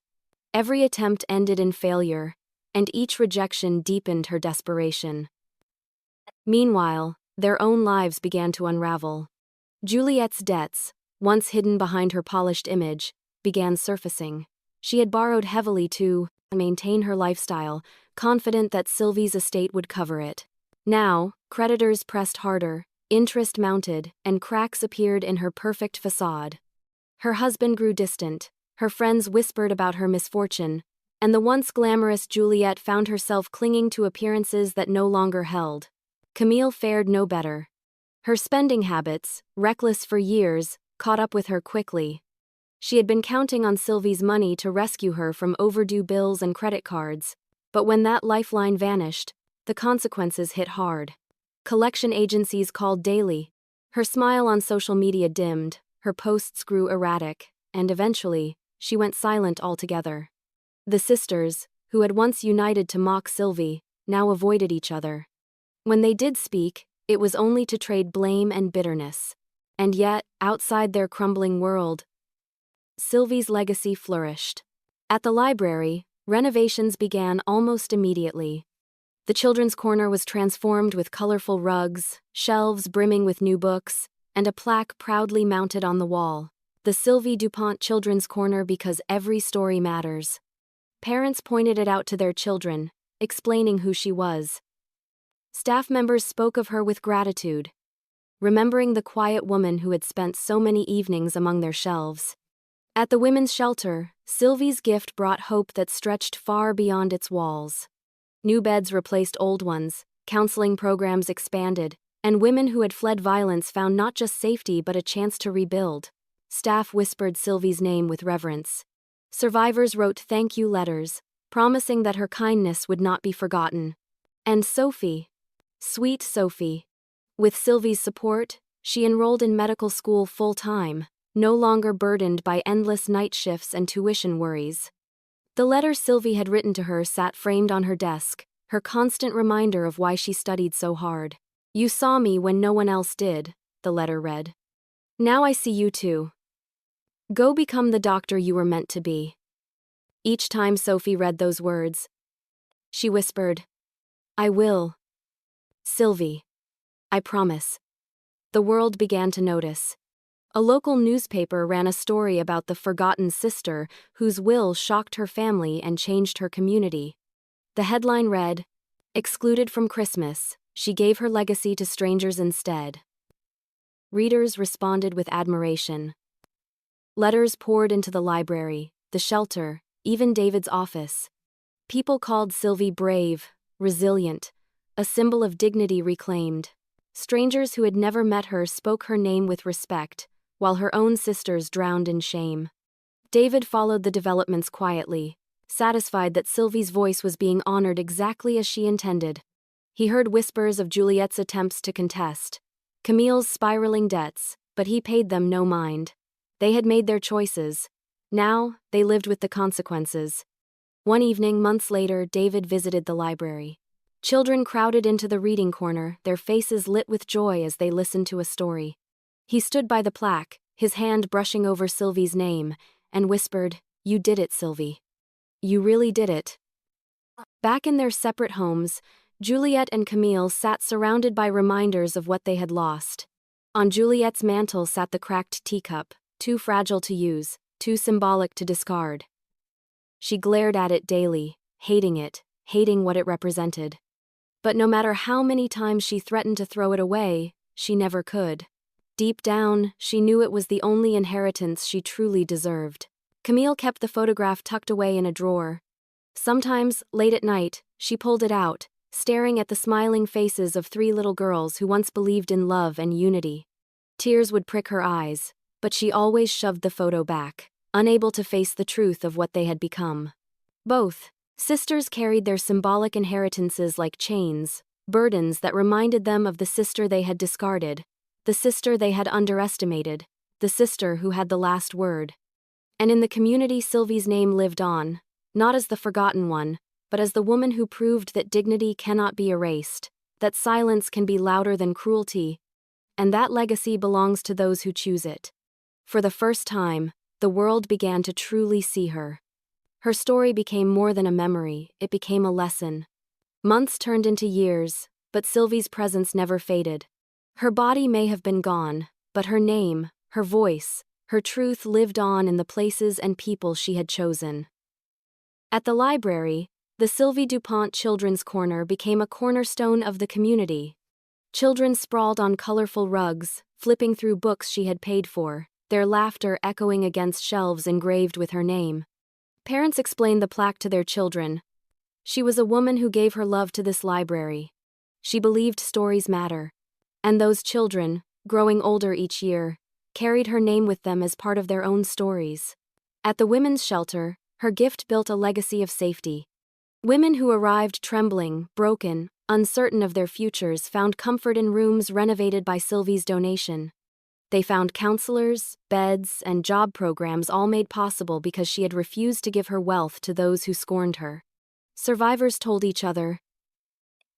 Every attempt ended in failure, and each rejection deepened her desperation. Meanwhile, their own lives began to unravel. Juliette's debts, once hidden behind her polished image, began surfacing. She had borrowed heavily to maintain her lifestyle, confident that Sylvie's estate would cover it. Now, creditors pressed harder, interest mounted, and cracks appeared in her perfect facade. Her husband grew distant, her friends whispered about her misfortune, and the once glamorous Juliette found herself clinging to appearances that no longer held. Camille fared no better. Her spending habits, reckless for years, caught up with her quickly. She had been counting on Sylvie's money to rescue her from overdue bills and credit cards, but when that lifeline vanished, the consequences hit hard. Collection agencies called daily. Her smile on social media dimmed, her posts grew erratic, and eventually, she went silent altogether. The sisters, who had once united to mock Sylvie, now avoided each other. When they did speak, it was only to trade blame and bitterness. And yet, outside their crumbling world, Sylvie's legacy flourished. At the library, renovations began almost immediately. The children's corner was transformed with colorful rugs, shelves brimming with new books, and a plaque proudly mounted on the wall. The Sylvie Dupont Children's Corner, because every story matters. Parents pointed it out to their children, explaining who she was. Staff members spoke of her with gratitude, remembering the quiet woman who had spent so many evenings among their shelves. At the women's shelter, Sylvie's gift brought hope that stretched far beyond its walls. New beds replaced old ones, counseling programs expanded, and women who had fled violence found not just safety but a chance to rebuild. Staff whispered Sylvie's name with reverence. Survivors wrote thank you letters, promising that her kindness would not be forgotten. And Sophie, sweet Sophie. With Sylvie's support, she enrolled in medical school full-time, no longer burdened by endless night shifts and tuition worries. The letter Sylvie had written to her sat framed on her desk, her constant reminder of why she studied so hard. "You saw me when no one else did," the letter read. "Now I see you too. Go become the doctor you were meant to be." Each time Sophie read those words, she whispered, "I will. Sylvie. I promise." The world began to notice. A local newspaper ran a story about the forgotten sister whose will shocked her family and changed her community. The headline read, "Excluded from Christmas, she gave her legacy to strangers instead." Readers responded with admiration. Letters poured into the library, the shelter, even David's office. People called Sylvie brave, resilient, a symbol of dignity reclaimed. Strangers who had never met her spoke her name with respect, while her own sisters drowned in shame. David followed the developments quietly, satisfied that Sylvie's voice was being honored exactly as she intended. He heard whispers of Juliette's attempts to contest, Camille's spiraling debts, but he paid them no mind. They had made their choices. Now, they lived with the consequences. One evening, months later, David visited the library. Children crowded into the reading corner, their faces lit with joy as they listened to a story. He stood by the plaque, his hand brushing over Sylvie's name, and whispered, "You did it, Sylvie. You really did it." Back in their separate homes, Juliette and Camille sat surrounded by reminders of what they had lost. On Juliette's mantel sat the cracked teacup, too fragile to use, too symbolic to discard. She glared at it daily, hating what it represented. But no matter how many times she threatened to throw it away, she never could. Deep down, she knew it was the only inheritance she truly deserved. Camille kept the photograph tucked away in a drawer. Sometimes, late at night, she pulled it out, staring at the smiling faces of 3 little girls who once believed in love and unity. Tears would prick her eyes, but she always shoved the photo back, unable to face the truth of what they had become. Both sisters carried their symbolic inheritances like chains, burdens that reminded them of the sister they had discarded, the sister they had underestimated, the sister who had the last word. And in the community, Sylvie's name lived on, not as the forgotten one, but as the woman who proved that dignity cannot be erased, that silence can be louder than cruelty, and that legacy belongs to those who choose it. For the first time, the world began to truly see her. Her story became more than a memory, it became a lesson. Months turned into years, but Sylvie's presence never faded. Her body may have been gone, but her name, her voice, her truth lived on in the places and people she had chosen. At the library, the Sylvie Dupont Children's Corner became a cornerstone of the community. Children sprawled on colorful rugs, flipping through books she had paid for, their laughter echoing against shelves engraved with her name. Parents explained the plaque to their children. She was a woman who gave her love to this library. She believed stories matter. And those children, growing older each year, carried her name with them as part of their own stories. At the women's shelter, her gift built a legacy of safety. Women who arrived trembling, broken, uncertain of their futures found comfort in rooms renovated by Sylvie's donation. They found counselors, beds, and job programs all made possible because she had refused to give her wealth to those who scorned her. Survivors told each other,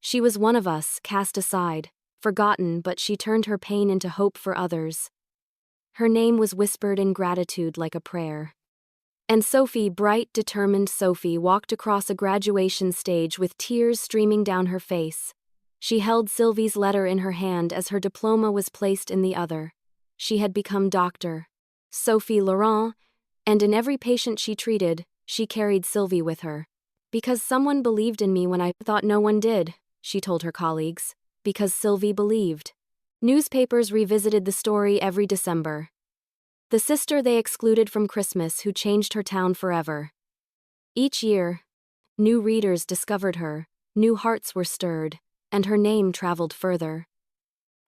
"She was one of us, cast aside, forgotten, but she turned her pain into hope for others." Her name was whispered in gratitude like a prayer. And Sophie, bright, determined Sophie, walked across a graduation stage with tears streaming down her face. She held Sylvie's letter in her hand as her diploma was placed in the other. She had become Dr. Sophie Laurent, and in every patient she treated, she carried Sylvie with her. "Because someone believed in me when I thought no one did," she told her colleagues. Because Sylvie believed. Newspapers revisited the story every December. The sister they excluded from Christmas who changed her town forever. Each year, new readers discovered her, new hearts were stirred, and her name traveled further.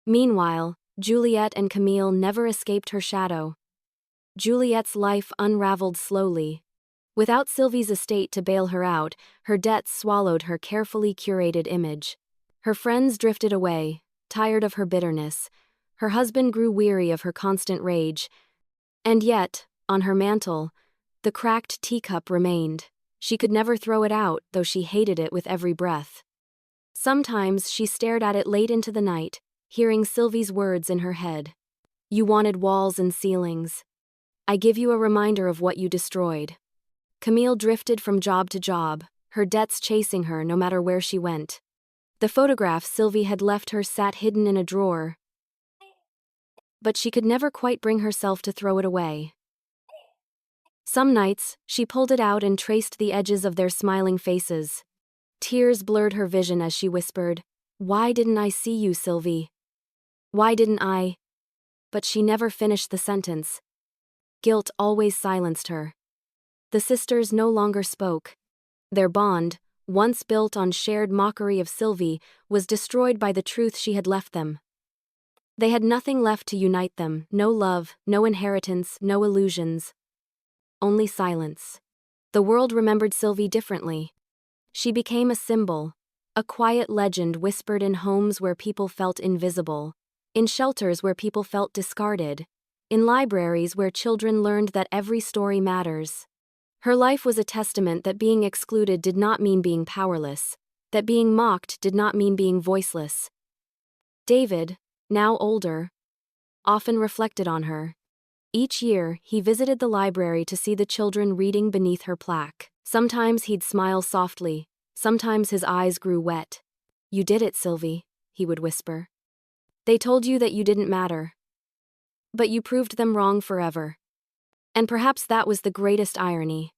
Meanwhile, Juliette and Camille never escaped her shadow. Juliette's life unraveled slowly. Without Sylvie's estate to bail her out, her debts swallowed her carefully curated image. Her friends drifted away, tired of her bitterness. Her husband grew weary of her constant rage. And yet, on her mantel, the cracked teacup remained. She could never throw it out, though she hated it with every breath. Sometimes she stared at it late into the night, hearing Sylvie's words in her head. "You wanted walls and ceilings. I give you a reminder of what you destroyed." Camille drifted from job to job, her debts chasing her no matter where she went. The photograph Sylvie had left her sat hidden in a drawer, but she could never quite bring herself to throw it away. Some nights, she pulled it out and traced the edges of their smiling faces. Tears blurred her vision as she whispered, "Why didn't I see you, Sylvie? Why didn't I?" But she never finished the sentence. Guilt always silenced her. The sisters no longer spoke. Their bond, once built on shared mockery of Sylvie, was destroyed by the truth she had left them. They had nothing left to unite them, no love, no inheritance, no illusions. only silence. The world remembered Sylvie differently. She became a symbol, a quiet legend whispered in homes where people felt invisible, in shelters where people felt discarded, in libraries where children learned that every story matters. Her life was a testament that being excluded did not mean being powerless, that being mocked did not mean being voiceless. David, now older, often reflected on her. Each year, he visited the library to see the children reading beneath her plaque. Sometimes he'd smile softly, sometimes his eyes grew wet. "You did it, Sylvie," he would whisper. "They told you that you didn't matter. But you proved them wrong forever." And perhaps that was the greatest irony.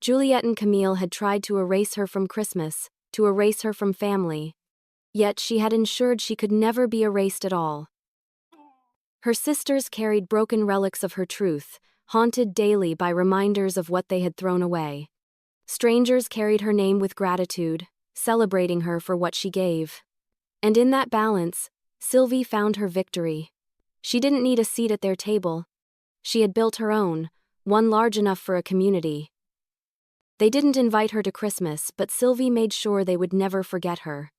Juliette and Camille had tried to erase her from Christmas, to erase her from family. Yet she had ensured she could never be erased at all. Her sisters carried broken relics of her truth, haunted daily by reminders of what they had thrown away. Strangers carried her name with gratitude, celebrating her for what she gave. And in that balance, Sylvie found her victory. She didn't need a seat at their table. She had built her own, one large enough for a community. They didn't invite her to Christmas, but Sylvie made sure they would never forget her.